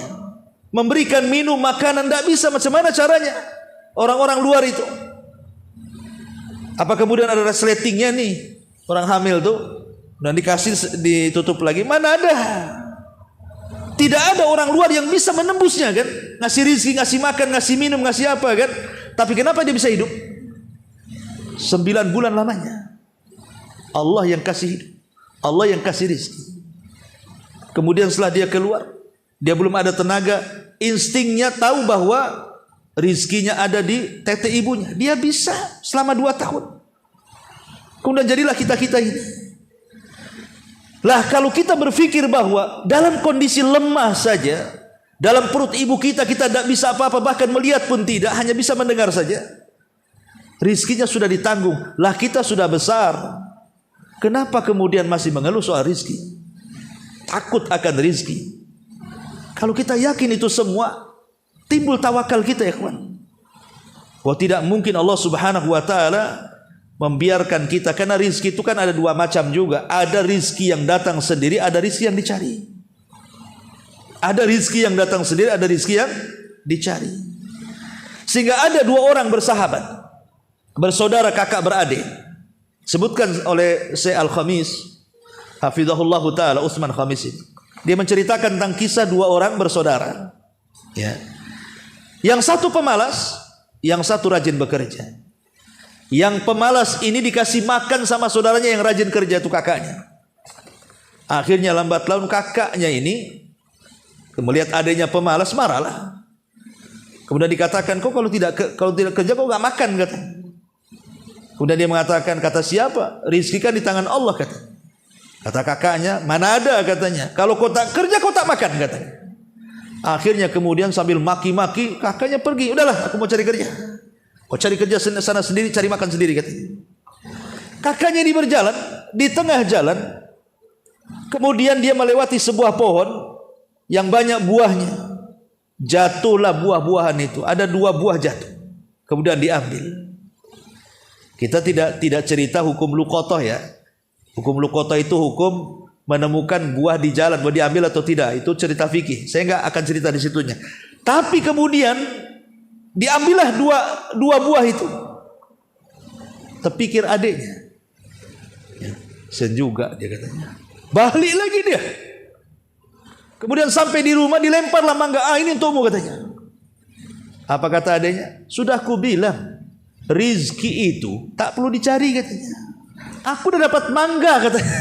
Speaker 1: memberikan minum, makanan, tidak bisa. Macam mana caranya? Orang-orang luar itu. Apa kemudian ada resletingnya nih? Orang hamil tuh dan dikasih, ditutup lagi. Mana ada? Tidak ada orang luar yang bisa menembusnya kan? Ngasih rizki, ngasih makan, ngasih minum, ngasih apa kan? Tapi kenapa dia bisa hidup? 9 bulan lamanya. Allah yang kasih hidup, Allah yang kasih rizki. Kemudian setelah dia keluar, dia belum ada tenaga, instingnya tahu bahwa rizkinya ada di tete ibunya. Dia bisa selama 2 tahun. Kemudian jadilah kita-kita ini. Lah kalau kita berpikir bahwa dalam kondisi lemah saja, dalam perut ibu kita, kita tidak bisa apa-apa, bahkan melihat pun tidak, hanya bisa mendengar saja, rizkinya sudah ditanggung. Lah kita sudah besar, kenapa kemudian masih mengeluh soal rizki? Takut akan rizki. Kalau kita yakin itu semua, timbul tawakal kita, ya kawan. Bahwa tidak mungkin Allah Subhanahu wa taala membiarkan kita, karena rizki itu kan ada 2 macam juga. Ada rizki yang datang sendiri, ada rizki yang dicari. Ada rizki yang datang sendiri, ada rizki yang dicari. Sehingga ada 2 orang bersahabat, bersaudara, kakak beradik. Sebutkan oleh Syekh Al-Khamis, hafizahullahu ta'ala, Utsman Khamis itu. Dia menceritakan tentang kisah 2 orang bersaudara. Ya. Yang satu pemalas, yang satu rajin bekerja. Yang pemalas ini dikasih makan sama saudaranya yang rajin kerja, itu kakaknya. Akhirnya lambat laun kakaknya ini melihat adanya pemalas, marahlah. Kemudian dikatakan, kok kalau tidak kerja kok nggak makan, kata. Kemudian dia mengatakan, kata siapa? Rizki kan di tangan Allah, kata. Kata kakaknya, mana ada, katanya. Kalau kau tak kerja kau tak makan, katanya. Akhirnya kemudian sambil maki-maki, kakaknya pergi. Udahlah, aku mau cari kerja. Kau cari kerja sana sendiri, cari makan sendiri, katanya. Kakaknya ini berjalan, di tengah jalan, kemudian dia melewati sebuah pohon yang banyak buahnya. Jatuhlah buah-buahan itu. Ada 2 buah jatuh, kemudian diambil. Kita tidak cerita hukum luqatah ya. Hukum luqatah itu hukum menemukan buah di jalan, mau diambil atau tidak. Itu cerita fikih. Saya nggak akan cerita di situnya. Tapi kemudian diambillah dua buah itu. Terpikir adiknya, ya, sen juga dia katanya. Balik lagi dia. Kemudian sampai di rumah dilemparlah mangga. Ah, ini untukmu katanya. Apa kata adanya? Sudah ku bilang, rizki itu tak perlu dicari katanya. Aku udah dapat mangga katanya.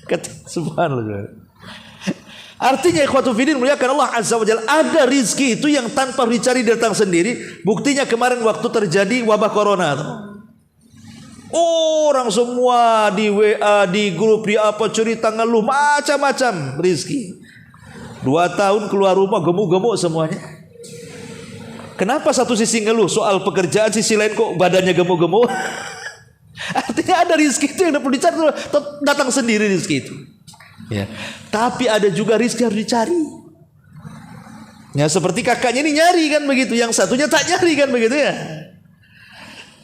Speaker 1: Kata subhanallah. Artinya ikhwatu fiddin muliakan Allah azza wa jalla, ada rizki itu yang tanpa dicari datang sendiri. Buktinya kemarin waktu terjadi wabah corona tuh. Orang semua di WA, di grup, di apa cerita ngeluh macam-macam rizki. 2 tahun keluar rumah gemuk-gemuk semuanya. Kenapa satu sisi ngeluh soal pekerjaan, sisi lain kok badannya gemuk-gemuk? Artinya ada rizki itu yang perlu dicari, datang sendiri rizki itu. Ya. Tapi ada juga rizki harus dicari. Ya, seperti kakaknya ini nyari kan begitu, yang satunya tak nyari kan begitu ya.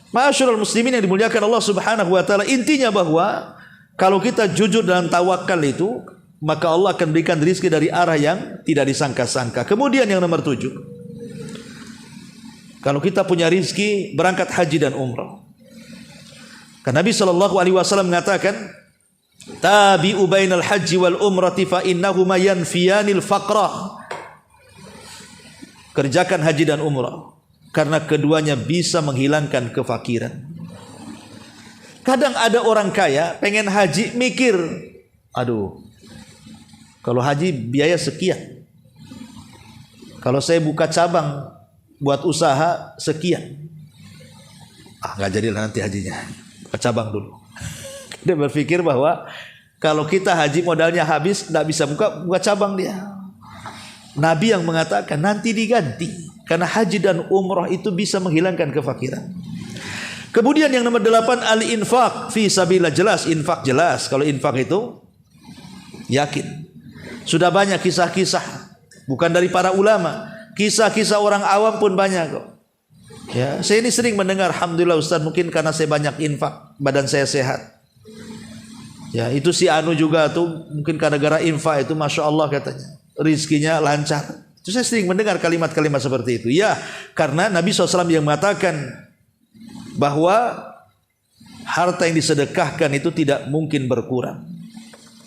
Speaker 1: Ma'asyiral muslimin yang dimuliakan Allah Subhanahu wa taala, intinya bahwa kalau kita jujur dalam tawakal itu, maka Allah akan berikan rizki dari arah yang tidak disangka-sangka. Kemudian yang nomor 7, kalau kita punya rizki berangkat haji dan umrah. Karena Nabi SAW mengatakan, tabi'u bainal haji wal umrati fa innahuma yanfiyanil faqra. Kerjakan haji dan umrah karena keduanya bisa menghilangkan kefakiran. Kadang ada orang kaya pengen haji mikir, aduh, kalau haji biaya sekian, kalau saya buka cabang buat usaha sekian, nggak jadilah nanti hajinya, buka cabang dulu. Dia berpikir bahwa kalau kita haji modalnya habis, tidak bisa buka cabang dia. Nabi yang mengatakan nanti diganti, karena haji dan umrah itu bisa menghilangkan kefakiran. Kemudian yang nomor 8, al-infaq fi sabilillah. Jelas infak, jelas. Kalau infak itu yakin. Sudah banyak kisah-kisah, bukan dari para ulama, kisah-kisah orang awam pun banyak kok. Ya, saya ini sering mendengar, alhamdulillah Ustaz, mungkin karena saya banyak infak, badan saya sehat. Ya, itu si Anu juga tuh mungkin gara-gara infak itu, masya Allah katanya, rizkinya lancar. Itu saya sering mendengar kalimat-kalimat seperti itu. Ya, karena Nabi SAW yang mengatakan bahwa harta yang disedekahkan itu tidak mungkin berkurang.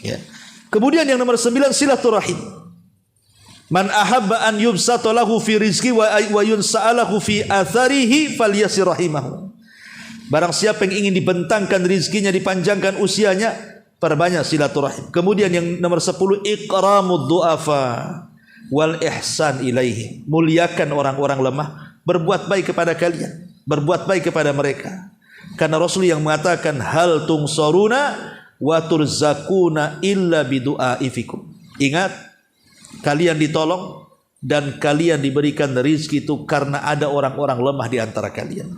Speaker 1: Ya. Kemudian yang nomor 9, silaturahim. Man ahabba an yubsata lahu fi rizki wa yunsa'alahu fi atharihi falyasir rahimahu. Barang siapa yang ingin dibentangkan rizkinya, dipanjangkan usianya, perbanyak silaturahim. Kemudian yang nomor 10, ikramud du'afa wal ihsan ilaihi. Muliakan orang-orang lemah, berbuat baik kepada kalian, berbuat baik kepada mereka. Karena Rasul yang mengatakan, hal tungsaruna wa turzakuna illa bidu'aifikum. Ingat, kalian ditolong dan kalian diberikan rezeki itu karena ada orang-orang lemah di antara kalian.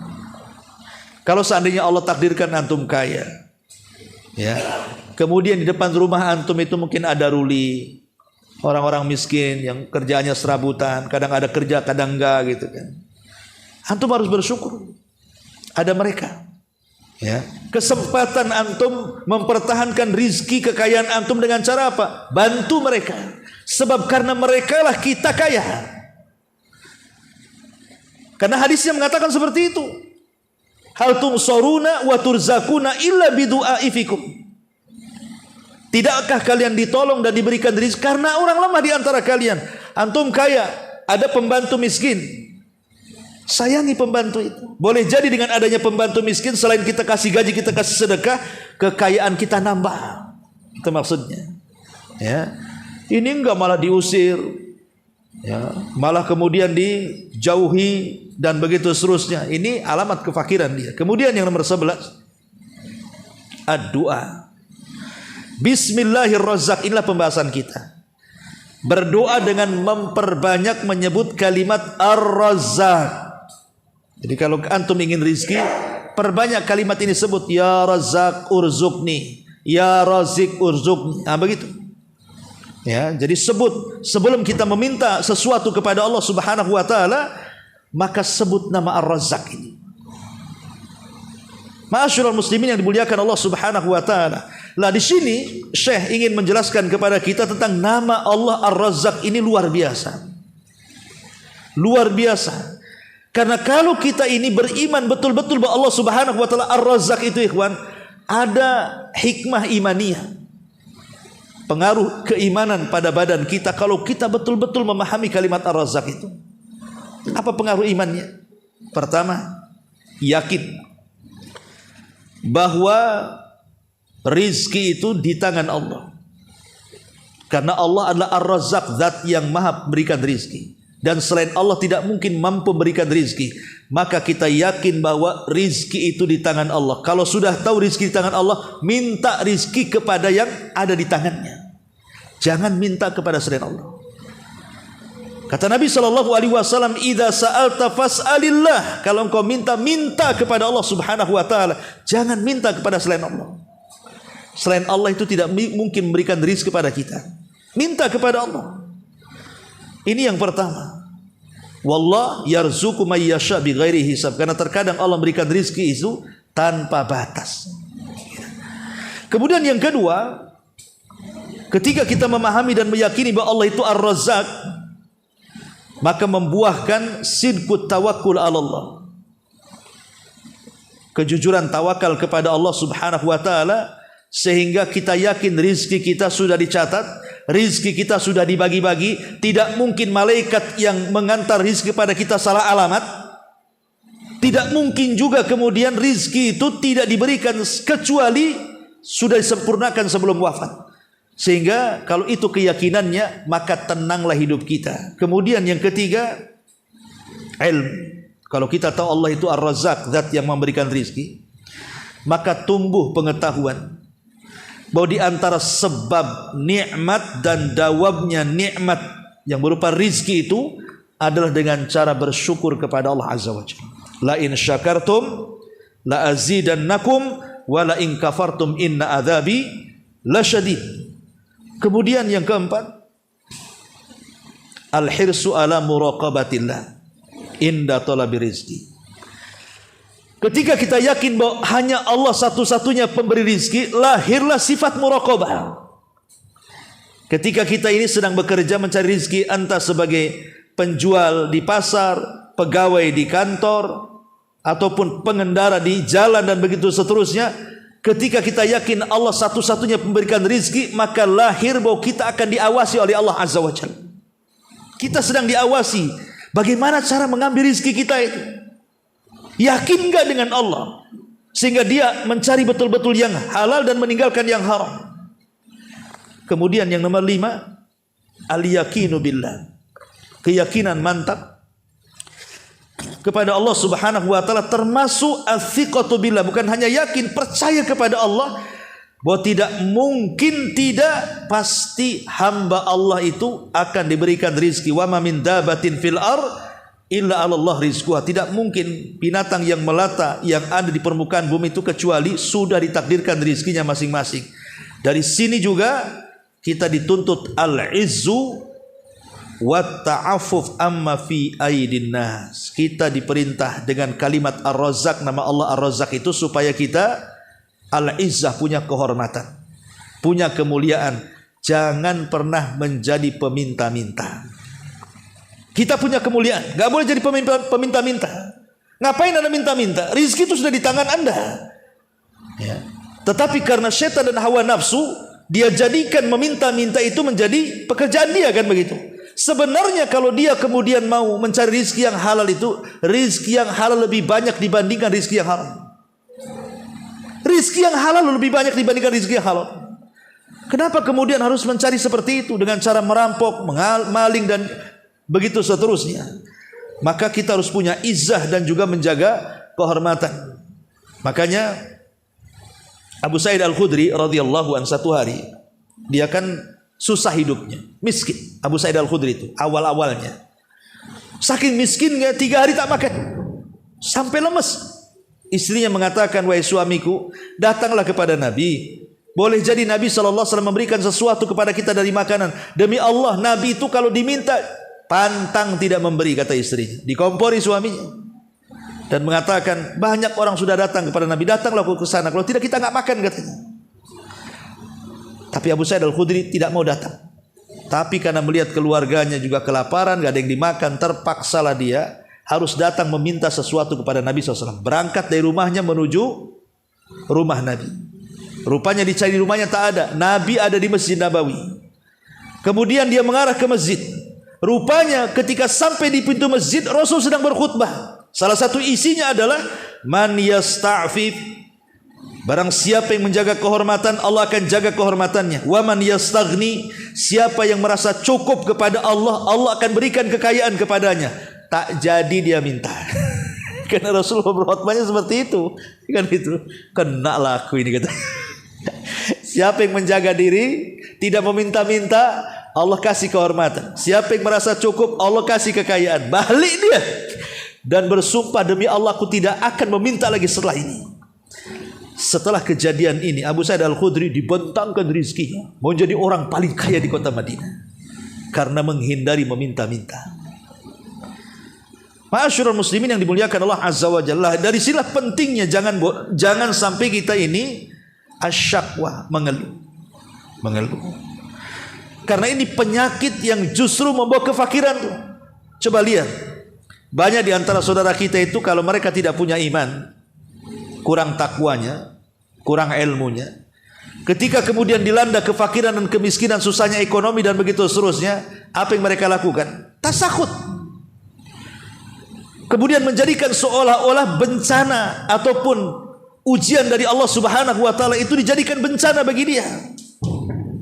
Speaker 1: Kalau seandainya Allah takdirkan antum kaya, ya, kemudian di depan rumah antum itu mungkin ada ruli, orang-orang miskin yang kerjaannya serabutan, kadang ada kerja, kadang enggak gitu kan. Antum harus bersyukur ada mereka. Ya, kesempatan antum mempertahankan rizki kekayaan antum dengan cara apa? Bantu mereka. Sebab karena mereka lah kita kaya. Karena hadisnya mengatakan seperti itu. Hal tungsaruna wa turzakuna illa bidu'aifikum. Tidakkah kalian ditolong dan diberikan rezeki karena orang lemah di antara kalian? Antum kaya, ada pembantu miskin, sayangi pembantu itu. Boleh jadi dengan adanya pembantu miskin, selain kita kasih gaji, kita kasih sedekah, kekayaan kita nambah. Itu maksudnya. Ya, ini enggak malah diusir, ya, malah kemudian dijauhi dan begitu seterusnya. Ini alamat kefakiran dia. Kemudian yang nomor 11, ad-doa. Bismillahirrazzaq. Inilah pembahasan kita. Berdoa dengan memperbanyak menyebut kalimat ar-razzaq. Jadi kalau antum ingin rizki, perbanyak kalimat ini, sebut ya razzaq urzuqni, ya razik urzuqni. Nah, begitu. Ya, jadi sebut sebelum kita meminta sesuatu kepada Allah Subhanahu wa taala, maka sebut nama ar-razzaq ini. Ma'asyiral muslimin yang dimuliakan Allah Subhanahu wa taala. Lah di sini Syekh ingin menjelaskan kepada kita tentang nama Allah ar-razzaq ini luar biasa. Luar biasa. Karena kalau kita ini beriman betul-betul bahwa Allah Subhanahu wa taala ar-razzaq itu, ikhwan, ada hikmah imaniyah. pengaruh keimanan pada badan kita kalau kita betul-betul memahami kalimat Ar-Razzaq itu. Apa pengaruh imannya? Pertama, yakin bahwa rizki itu di tangan Allah. Karena Allah adalah Ar-Razzaq, zat yang maha berikan rizki. Dan selain Allah tidak mungkin mampu berikan rizki. Maka kita yakin bahwa rizki itu di tangan Allah. Kalau sudah tahu rizki di tangan Allah, minta rizki kepada yang ada di tangannya. Jangan minta kepada selain Allah. Kata Nabi SAW, "Idza sa'alta fas'alillah." Kalau engkau minta, minta kepada Allah Subhanahu wa taala. Jangan minta kepada selain Allah. Selain Allah itu tidak mungkin memberikan rizki kepada kita. Minta kepada Allah. Ini yang pertama. Wallah yarzuqu may yasha bighairi hisab. Karena terkadang Allah memberikan rizki itu tanpa batas. Kemudian yang kedua, ketika kita memahami dan meyakini bahwa Allah itu Ar-Razzaq, maka membuahkan sidqut tawakkul ala Allah. Kejujuran tawakal kepada Allah Subhanahu wa taala, sehingga kita yakin rizki kita sudah dicatat, rizki kita sudah dibagi-bagi. Tidak mungkin malaikat yang mengantar rizki pada kita salah alamat. Tidak mungkin juga kemudian rizki itu tidak diberikan kecuali sudah disempurnakan sebelum wafat. Sehingga kalau itu keyakinannya, maka tenanglah hidup kita. Kemudian yang ketiga, ilmu. Kalau kita tahu Allah itu Ar-Razzaq, zat yang memberikan rizki, maka tumbuh pengetahuan bahwa di antara sebab nikmat dan dawamnya nikmat yang berupa rizki itu adalah dengan cara bersyukur kepada Allah Azza wa Jalla. La in syakartum la azidannakum wa la in kafartum inna adzabi lasyadid. Kemudian yang keempat, al-hirsu ala muraqabatillah inda talabi rizki. Ketika kita yakin bahwa hanya Allah satu-satunya pemberi rizki, lahirlah sifat muraqabah. Ketika kita ini sedang bekerja mencari rizki, entah sebagai penjual di pasar, pegawai di kantor, ataupun pengendara di jalan dan begitu seterusnya, ketika kita yakin Allah satu-satunya pemberikan rizki, maka lahir bahwa kita akan diawasi oleh Allah Azza wa Jalla. Kita sedang diawasi. Bagaimana cara mengambil rizki kita itu? Yakin gak dengan Allah? Sehingga dia mencari betul-betul yang halal dan meninggalkan yang haram. Kemudian yang nomor 5, al-yakinu billah. Keyakinan mantap kepada Allah Subhanahu wa taala, termasuk al-thiqatu billah, bukan hanya yakin, percaya kepada Allah bahwa tidak mungkin, tidak pasti hamba Allah itu akan diberikan rizki. Wa ma min dabatin fil ard illa 'ala Allah rizquha. Tidak mungkin binatang yang melata yang ada di permukaan bumi itu kecuali sudah ditakdirkan rizkinya masing-masing. Dari sini juga kita dituntut al-izzu wa ta'affuf amma fi aidin nas. Kita diperintah dengan kalimat Ar-Razzaq, nama Allah Ar-Razzaq itu, supaya kita al-izzah, punya kehormatan, punya kemuliaan. Jangan pernah menjadi peminta-minta. Kita punya kemuliaan, gak boleh jadi peminta-minta. Ngapain Anda minta-minta? Rizki itu sudah di tangan Anda ya. Tetapi karena syaitan dan hawa nafsu, dia jadikan meminta-minta itu menjadi pekerjaan dia, kan begitu. Sebenarnya kalau dia kemudian mau mencari rizki yang halal itu, rizki yang halal lebih banyak dibandingkan rizki yang haram. Rizki yang halal lebih banyak dibandingkan rizki yang haram. Kenapa kemudian harus mencari seperti itu dengan cara merampok, maling dan begitu seterusnya? Maka kita harus punya izzah dan juga menjaga kehormatan. Makanya Abu Sa'id Al-Khudri radhiyallahu anhu, satu hari dia kan susah hidupnya, miskin. Abu Sa'id Al-Khudri itu awal-awalnya saking miskinnya 3 hari tak makan sampai lemes. Istrinya mengatakan, wahai suamiku, datanglah kepada Nabi. Boleh jadi Nabi SAW memberikan sesuatu kepada kita dari makanan. Demi Allah, Nabi itu kalau diminta pantang tidak memberi, kata istrinya. Dikompori suaminya dan mengatakan, banyak orang sudah datang kepada Nabi, datanglah ke sana, kalau tidak kita nggak makan, katanya. Tapi Abu Sa'id Al-Khudri tidak mau datang. Tapi karena melihat keluarganya juga kelaparan, gak ada yang dimakan, terpaksalah dia harus datang meminta sesuatu kepada Nabi SAW. Berangkat dari rumahnya menuju rumah Nabi. Rupanya dicari rumahnya tak ada. Nabi ada di Masjid Nabawi. Kemudian dia mengarah ke masjid. Rupanya ketika sampai di pintu masjid, Rasul sedang berkhutbah. Salah satu isinya adalah man yasta'fif, barang siapa yang menjaga kehormatan, Allah akan jaga kehormatannya. Wa man yastaghni, siapa yang merasa cukup kepada Allah, Allah akan berikan kekayaan kepadanya. Tak jadi dia minta. Karena Rasulullah berkhutbahnya seperti itu. Kan itu. Kena lah aku ini kata. Siapa yang menjaga diri, tidak meminta-minta, Allah kasih kehormatan. Siapa yang merasa cukup, Allah kasih kekayaan. Balik dia. Dan bersumpah demi Allah, aku tidak akan meminta lagi setelah ini. Setelah kejadian ini, Abu Sa'id Al-Khudri dibentangkan rizkinya, mau jadi orang paling kaya di kota Madinah karena menghindari meminta-minta. Ma'asyiral muslimin yang dimuliakan Allah Azza wa Jalla, dari sinilah pentingnya jangan sampai kita ini asyakwa, mengeluh. Karena ini penyakit yang justru membawa kefakiran tuh. Coba lihat, banyak di antara saudara kita itu kalau mereka tidak punya iman, kurang takwanya, kurang ilmunya, ketika kemudian dilanda kefakiran dan kemiskinan, susahnya ekonomi dan begitu seterusnya, apa yang mereka lakukan? Tasakut. Kemudian menjadikan seolah-olah bencana ataupun ujian dari Allah Subhanahu wa taala itu dijadikan bencana bagi dia.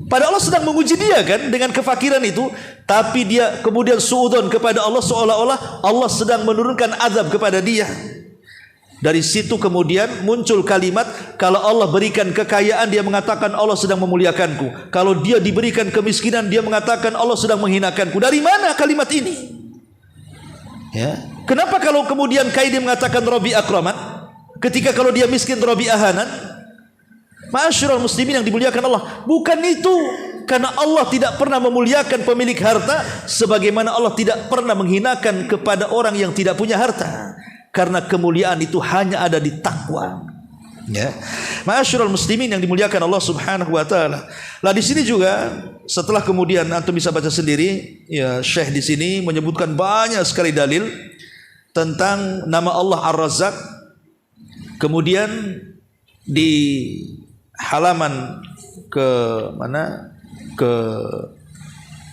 Speaker 1: Padahal Allah sedang menguji dia kan dengan kefakiran itu, tapi dia kemudian suudzon kepada Allah seolah-olah Allah sedang menurunkan azab kepada dia. Dari situ kemudian muncul kalimat, kalau Allah berikan kekayaan dia mengatakan Allah sedang memuliakanku. Kalau dia diberikan kemiskinan dia mengatakan Allah sedang menghinakanku. Dari mana kalimat ini? Ya. Kenapa kalau kemudian kaya dia mengatakan Rabbi akraman, ketika kalau dia miskin Rabbi ahanan? Ma'asyiral muslimin yang dimuliakan Allah, bukan itu. Karena Allah tidak pernah memuliakan pemilik harta, sebagaimana Allah tidak pernah menghinakan kepada orang yang tidak punya harta. Karena kemuliaan itu hanya ada di takwa. Ya. Ma'asyiral muslimin yang dimuliakan Allah Subhanahu wa taala. Lah di sini juga setelah kemudian antum bisa baca sendiri, ya Syekh di sini menyebutkan banyak sekali dalil tentang nama Allah Ar-Razzaq. Kemudian di halaman ke mana? Ke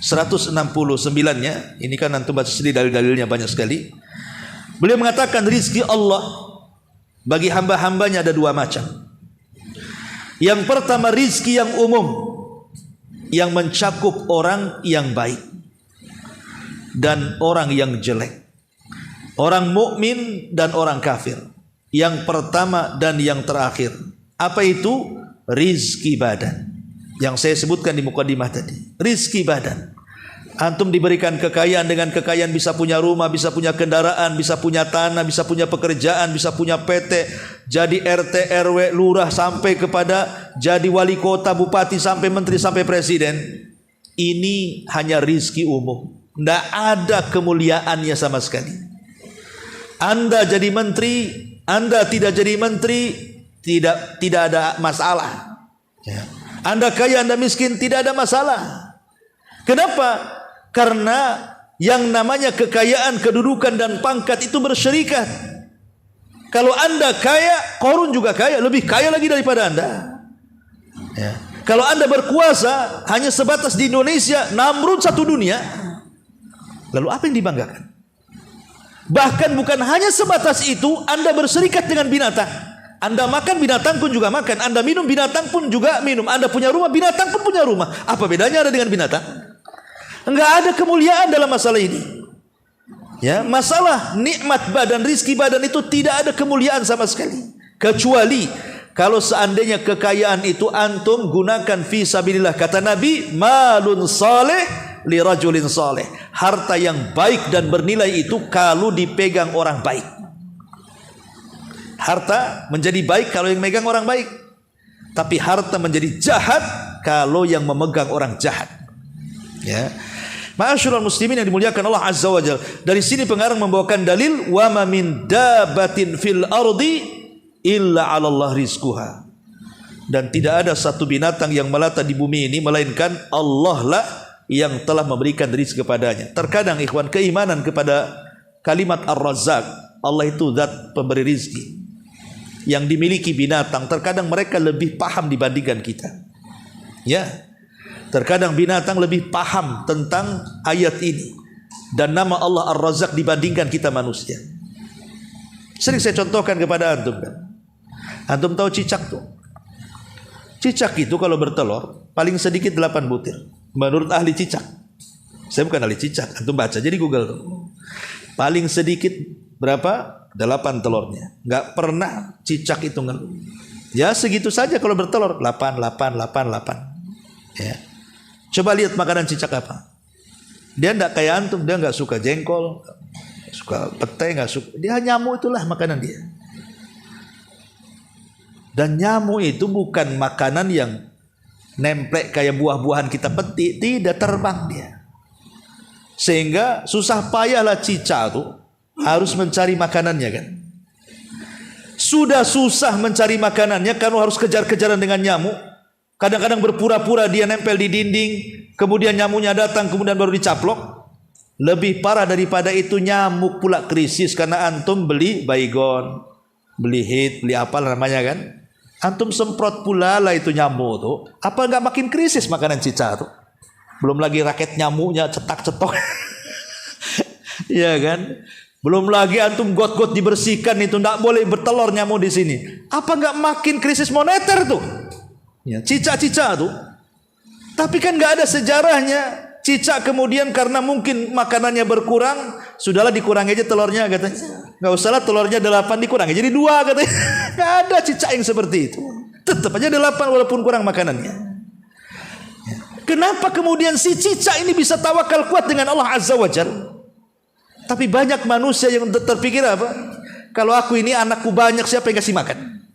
Speaker 1: 169-nya. Ini kan antum baca sendiri dalil-dalilnya banyak sekali. Beliau mengatakan rizki Allah bagi hamba-hambanya ada dua macam. Yang pertama rizki yang umum, yang mencakup orang yang baik dan orang yang jelek, orang mukmin dan orang kafir. Yang pertama dan yang terakhir. Apa itu? Rizki badan. Yang saya sebutkan di mukadimah tadi. Rizki badan. Antum diberikan kekayaan, dengan kekayaan bisa punya rumah, bisa punya kendaraan, bisa punya tanah, bisa punya pekerjaan, bisa punya PT, jadi RT, RW, lurah, sampai kepada jadi wali kota, bupati, sampai menteri, sampai presiden. Ini hanya rizki umum. Tidak ada kemuliaannya sama sekali. Anda jadi menteri, Anda tidak jadi menteri, tidak ada masalah. Ya. Anda kaya, Anda miskin, tidak ada masalah. Kenapa? Karena yang namanya kekayaan, kedudukan dan pangkat itu berserikat. Kalau Anda kaya, Qarun juga kaya, lebih kaya lagi daripada Anda. Ya. Kalau Anda berkuasa hanya sebatas di Indonesia, Namrud satu dunia. Lalu apa yang dibanggakan? Bahkan bukan hanya sebatas itu, Anda berserikat dengan binatang. Anda makan, binatang pun juga makan. Anda minum, binatang pun juga minum. Anda punya rumah, binatang pun punya rumah. Apa bedanya Anda dengan binatang? Enggak ada kemuliaan dalam masalah ini. Ya, masalah nikmat badan, rizki badan itu tidak ada kemuliaan sama sekali. Kecuali kalau seandainya kekayaan itu antum gunakan fi sabilillah. Kata Nabi, malun saleh li rajulin saleh. Harta yang baik dan bernilai itu kalau dipegang orang baik. Harta menjadi baik kalau yang megang orang baik. Tapi harta menjadi jahat kalau yang memegang orang jahat. Ya. Ma'asyiral muslimin yang dimuliakan Allah Azza wa Jalla. Dari sini pengarang membawakan dalil wa ma min dabatin fil ardi illa 'ala Allah rizquha. Dan tidak ada satu binatang yang melata di bumi ini melainkan Allah lah yang telah memberikan rizki kepadanya. Terkadang ikhwan, keimanan kepada kalimat Ar-Razzaq, Allah itu zat pemberi rizki, yang dimiliki binatang, terkadang mereka lebih paham dibandingkan kita. Ya, terkadang binatang lebih paham tentang ayat ini dan nama Allah Ar-Razzaq dibandingkan kita manusia. Sering saya contohkan kepada antum kan. Antum tahu cicak tuh? Cicak itu kalau bertelur paling sedikit 8 butir. Menurut ahli cicak. Saya bukan ahli cicak, antum baca jadi Google tuh. Paling sedikit berapa? 8 telurnya. Enggak pernah cicak itu ngeluh. Ya segitu saja kalau bertelur, 8. Ya. Coba lihat makanan cicak apa. Dia enggak kayak antum, dia enggak suka jengkol, suka petai, enggak suka. Dia nyamuk, itulah makanan dia. Dan nyamuk itu bukan makanan yang nemplek kayak buah-buahan kita petik, tidak, terbang dia. Sehingga susah payahlah cicak tuh harus mencari makanannya kan. Sudah susah mencari makanannya karena harus kejar-kejaran dengan nyamuk. Kadang-kadang berpura-pura dia nempel di dinding, kemudian nyamuknya datang, kemudian baru dicaplok. Lebih parah daripada itu, nyamuk pula krisis karena antum beli baygon, beli hit, beli apa namanya kan. Antum semprot pula lah itu nyamuk tuh. Apa enggak makin krisis makanan cicak tuh? Belum lagi raket nyamuknya cetak-cetok. Ya kan? Belum lagi antum got-got dibersihkan itu, enggak boleh bertelur nyamuk di sini. Apa enggak makin krisis moneter tuh? Ya, cicak-cicak tuh. Tapi kan enggak ada sejarahnya. Cicak kemudian karena mungkin makanannya berkurang, sudahlah dikurangi aja telurnya katanya. Enggak usahlah telurnya 8 dikurangi jadi 2 katanya. Enggak ada cicak yang seperti itu. Tetap aja 8 walaupun kurang makanannya. Kenapa kemudian si cicak ini bisa tawakal kuat dengan Allah Azza wa Jalla? Tapi banyak manusia yang terpikir apa? Kalau aku ini anakku banyak, siapa yang kasih makan?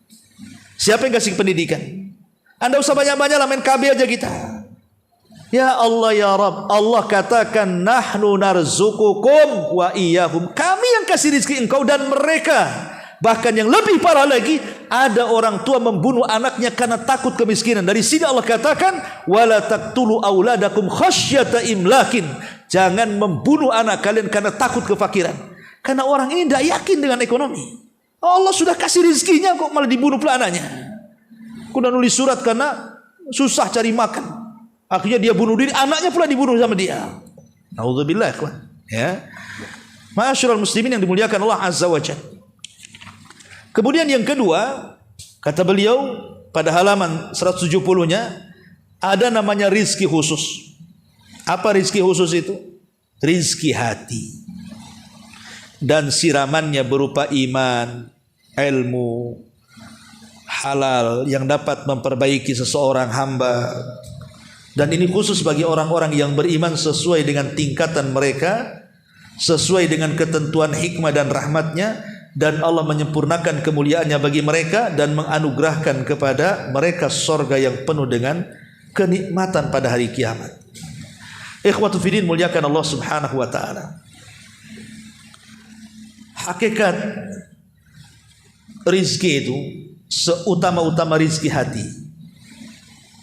Speaker 1: Siapa yang kasih pendidikan? Anda usah banyak-banyak lah, main KB aja kita. Ya Allah ya Rabb, Allah katakan nahnu narzuqukum wa iyyahum. Kami yang kasih rezeki engkau dan mereka. Bahkan yang lebih parah lagi, ada orang tua membunuh anaknya karena takut kemiskinan. Dari sini Allah katakan wala taqtulu auladakum khasyata imlakin. Jangan membunuh anak kalian karena takut kefakiran. Karena orang ini tidak yakin dengan ekonomi. Allah sudah kasih rezekinya kok malah dibunuh pula anaknya. Kuda nulis surat karena susah cari makan. Akhirnya dia bunuh diri, anaknya pula dibunuh sama dia. Nauzubillah ya. Ma'asyiral muslimin yang dimuliakan Allah Azza wa Jalla. Kemudian yang kedua, kata beliau pada halaman 170-nya, ada namanya rizki khusus. Apa rizki khusus itu? Rizki hati. Dan siramannya berupa iman, ilmu, halal yang dapat memperbaiki seseorang hamba. Dan ini khusus bagi orang-orang yang beriman sesuai dengan tingkatan mereka, sesuai dengan ketentuan hikmah dan rahmatnya. Dan Allah menyempurnakan kemuliaannya bagi mereka dan menganugerahkan kepada mereka surga yang penuh dengan kenikmatan pada hari kiamat. Ikhwatu fiddin, muliakan Allah Subhanahu wa taala. Hakikat rizki itu seutama-utama rizki hati.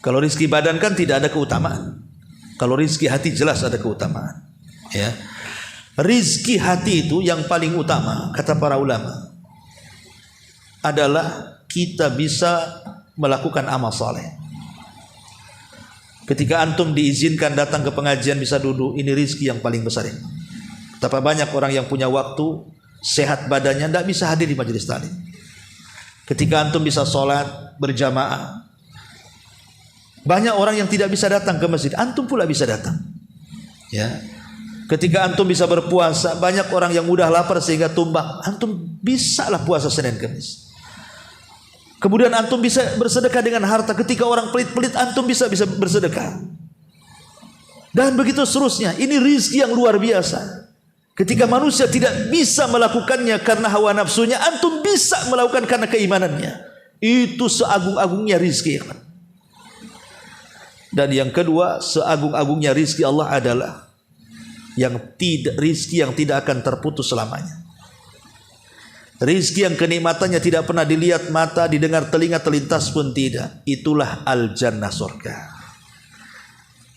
Speaker 1: Kalau rizki badan kan tidak ada keutamaan. Kalau rizki hati jelas ada keutamaan. Ya. Rizki hati itu yang paling utama, kata para ulama, adalah kita bisa melakukan amal saleh. Ketika antum diizinkan datang ke pengajian bisa duduk, ini rizki yang paling besar. Betapa banyak orang yang punya waktu, sehat badannya, tidak bisa hadir di majelis taklim. Ketika antum bisa sholat berjamaah, banyak orang yang tidak bisa datang ke masjid, antum pula bisa datang. Ya. Ketika antum bisa berpuasa, banyak orang yang mudah lapar sehingga tumbang, antum bisa lah puasa Senin Kamis. Kemudian antum bisa bersedekah dengan harta. Ketika orang pelit-pelit, antum bisa bersedekah. Dan begitu seterusnya. Ini rizki yang luar biasa. Ketika manusia tidak bisa melakukannya karena hawa nafsunya, antum bisa melakukan karena keimanannya. Itu seagung-agungnya rizki. Dan yang kedua, seagung-agungnya rizki Allah adalah rizki yang tidak akan terputus selamanya. Rizki yang kenikmatannya tidak pernah dilihat mata, didengar telinga, terlintas pun tidak. Itulah al-jannah, surga.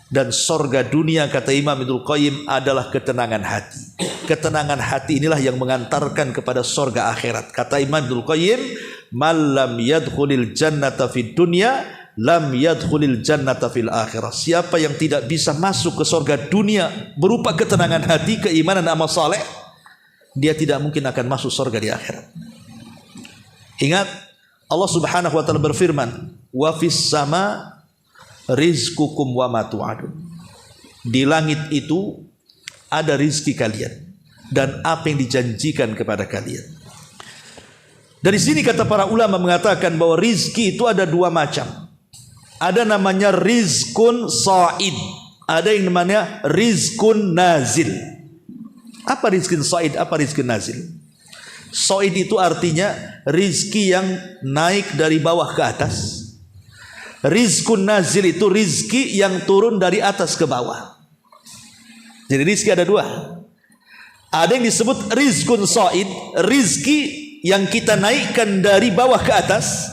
Speaker 1: Dan sorga dunia, kata Imam Ibnul Qayyim, adalah ketenangan hati. Ketenangan hati inilah yang mengantarkan kepada sorga akhirat. Kata Imam Ibnul Qayyim, "Man lam yadkhulil jannata fid dunya, lam yadkhulil jannata fil akhirah." Siapa yang tidak bisa masuk ke sorga dunia berupa ketenangan hati, keimanan, amal saleh, dia tidak mungkin akan masuk sorga di akhirat. Ingat, Allah Subhanahu wa taala berfirman, "Wa fis sama rizqukum wa ma tu'adun." Di langit itu ada rizki kalian dan apa yang dijanjikan kepada kalian. Dari sini kata para ulama mengatakan bahwa rizki itu ada dua macam. Ada namanya rizkun sa'id, ada yang namanya rizkun nazil. Apa rizkun sa'id, apa rizkun nazil? Sa'id itu artinya rizki yang naik dari bawah ke atas. Rizkun nazil itu rizki yang turun dari atas ke bawah. Jadi rizki ada dua. Ada yang disebut rizkun sa'id, rizki yang kita naikkan dari bawah ke atas.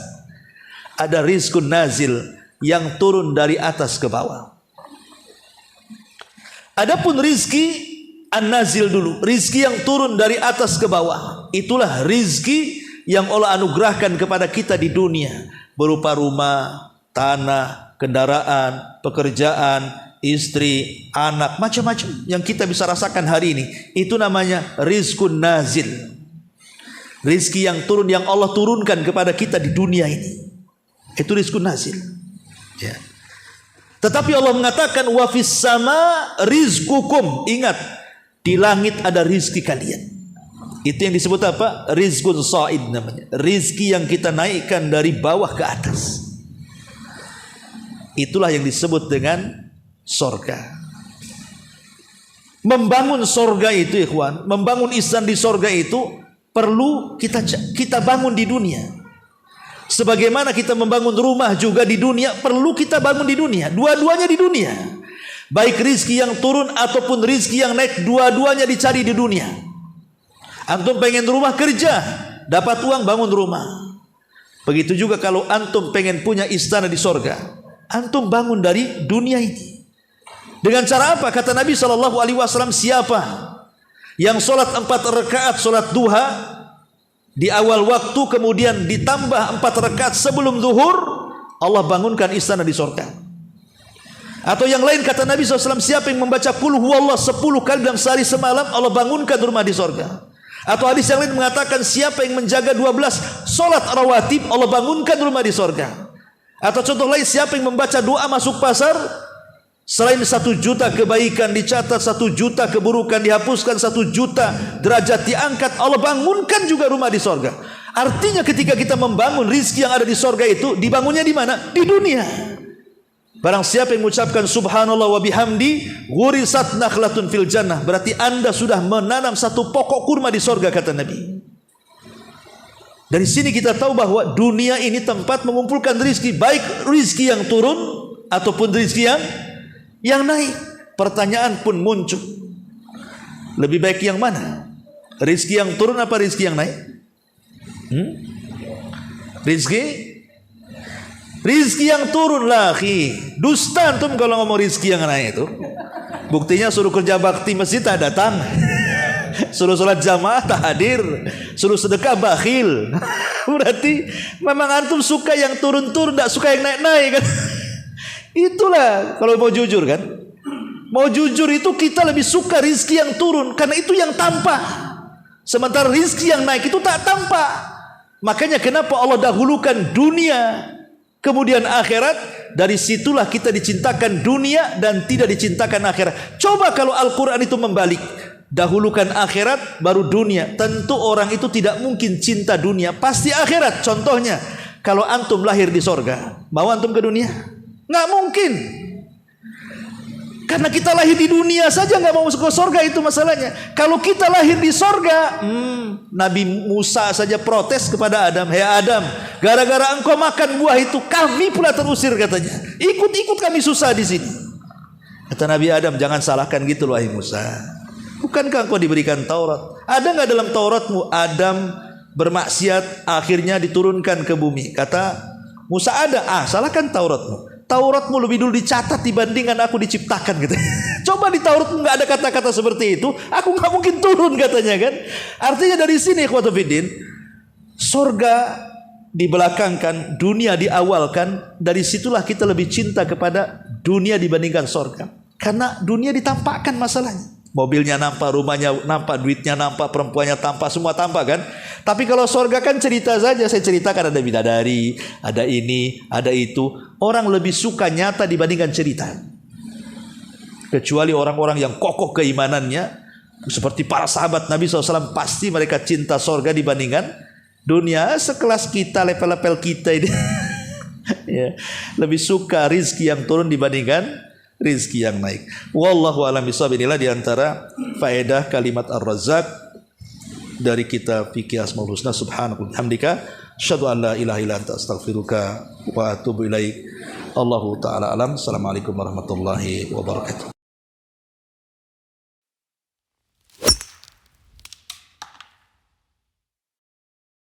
Speaker 1: Ada rizkun nazil yang turun dari atas ke bawah. Adapun rizki an-nazil dulu, rizki yang turun dari atas ke bawah, itulah rizki yang Allah anugerahkan kepada kita di dunia, berupa rumah, tanah, kendaraan, pekerjaan, istri, anak, macam-macam yang kita bisa rasakan hari ini. Itu namanya rizkun nazil, rizki yang turun, yang Allah turunkan kepada kita di dunia ini. Itu rizkun nazil, ya. Tetapi Allah mengatakan wa fis sama rizqukum. Ingat, di langit ada rizki kalian. Itu yang disebut apa? Rizkun sa'id namanya, rizki yang kita naikkan dari bawah ke atas. Itulah yang disebut dengan sorga. Membangun sorga itu, ikhwan, membangun ihsan di sorga itu perlu kita bangun di dunia. Sebagaimana kita membangun rumah juga di dunia, perlu kita bangun di dunia. Dua-duanya di dunia. Baik rizki yang turun ataupun rizki yang naik, dua-duanya dicari di dunia. Antum pengen rumah, kerja, dapat uang, bangun rumah. Begitu juga kalau antum pengen punya istana di sorga, antum bangun dari dunia ini. Dengan cara apa? Kata Nabi SAW, siapa yang sholat 4 rakaat sholat duha di awal waktu, kemudian ditambah 4 rakaat sebelum zuhur, Allah bangunkan istana di sorga. Atau yang lain, kata Nabi SAW, siapa yang membaca qul huwallah 10 kali dalam sehari semalam, Allah bangunkan rumah di sorga. Atau hadis yang lain mengatakan, siapa yang menjaga 12 sholat rawatib, Allah bangunkan rumah di sorga. Atau contoh lain, siapa yang membaca doa masuk pasar, selain 1 juta kebaikan dicatat, 1 juta keburukan dihapuskan, 1 juta derajat diangkat, Allah bangunkan juga rumah di sorga. Artinya ketika kita membangun rizki yang ada di sorga itu, dibangunnya di mana? Di dunia. Barang siapa yang mengucapkan subhanallah wa bihamdi ghurisat nakhlatun fil jannah, berarti anda sudah menanam 1 pokok kurma di sorga, kata Nabi. Dari sini kita tahu bahwa dunia ini tempat mengumpulkan rizki, baik rizki yang turun ataupun rizki yang naik. Pertanyaan pun muncul, lebih baik yang mana? Rizki yang turun apa rizki yang naik? Rizki yang turun lah, dusta antum kalau ngomong rizki yang naik itu. Buktinya suruh kerja bakti masjid tak datang, suruh sholat jamaah tak hadir, suruh sedekah bakhil. Berarti memang antum suka yang turun-turun, tak suka yang naik-naik kan? Itulah kalau mau jujur kan. Mau jujur itu kita lebih suka rizki yang turun, karena itu yang tampak. Sementara rizki yang naik itu tak tampak. Makanya kenapa Allah dahulukan dunia kemudian akhirat. Dari situlah kita dicintakan dunia dan tidak dicintakan akhirat. Coba kalau Al-Quran itu membalik, dahulukan akhirat baru dunia, tentu orang itu tidak mungkin cinta dunia, pasti akhirat. Contohnya, kalau antum lahir di sorga, mau antum ke dunia? Nggak mungkin. Karena kita lahir di dunia saja nggak mau masuk ke sorga, itu masalahnya. Kalau kita lahir di sorga, Nabi Musa saja protes kepada Adam, hei Adam, gara-gara engkau makan buah itu, kami pula terusir, katanya. Ikut-ikut kami susah di sini. Kata Nabi Adam, jangan salahkan gitu loh, Musa. Bukankah engkau diberikan Taurat? Ada nggak dalam Tauratmu Adam bermaksiat akhirnya diturunkan ke bumi? Kata Musa, ada. Salahkan Tauratmu. Tauratmu lebih dulu dicatat dibandingkan aku diciptakan gitu. Coba di Tauratmu nggak ada kata-kata seperti itu, aku nggak mungkin turun katanya kan. Artinya dari sini ikhwatu fiddin, surga dibelakangkan, dunia diawalkan. Dari situlah kita lebih cinta kepada dunia dibandingkan surga. Karena dunia ditampakkan masalahnya. Mobilnya nampak, rumahnya nampak, duitnya nampak, perempuannya tampak, semua tampak kan. Tapi kalau surga kan cerita saja. Saya ceritakan ada bidadari, ada ini, ada itu. Orang lebih suka nyata dibandingkan cerita. Kecuali orang-orang yang kokoh keimanannya, seperti para sahabat Nabi SAW, pasti mereka cinta surga dibandingkan dunia. Sekelas kita, level-level kita ini ya, lebih suka rizki yang turun dibandingkan rizki yang naik. Wallahu a'lam bishawab. Inilah diantara faedah kalimat Ar-Razzaq dari kitab Fikih Asmaul Husna. Subhanaka bihamdika asyhadu an la ilaha illa anta astaghfiruka wa atubu ilaik. Allahu taala alam. Assalamualaikum warahmatullahi wabarakatuh.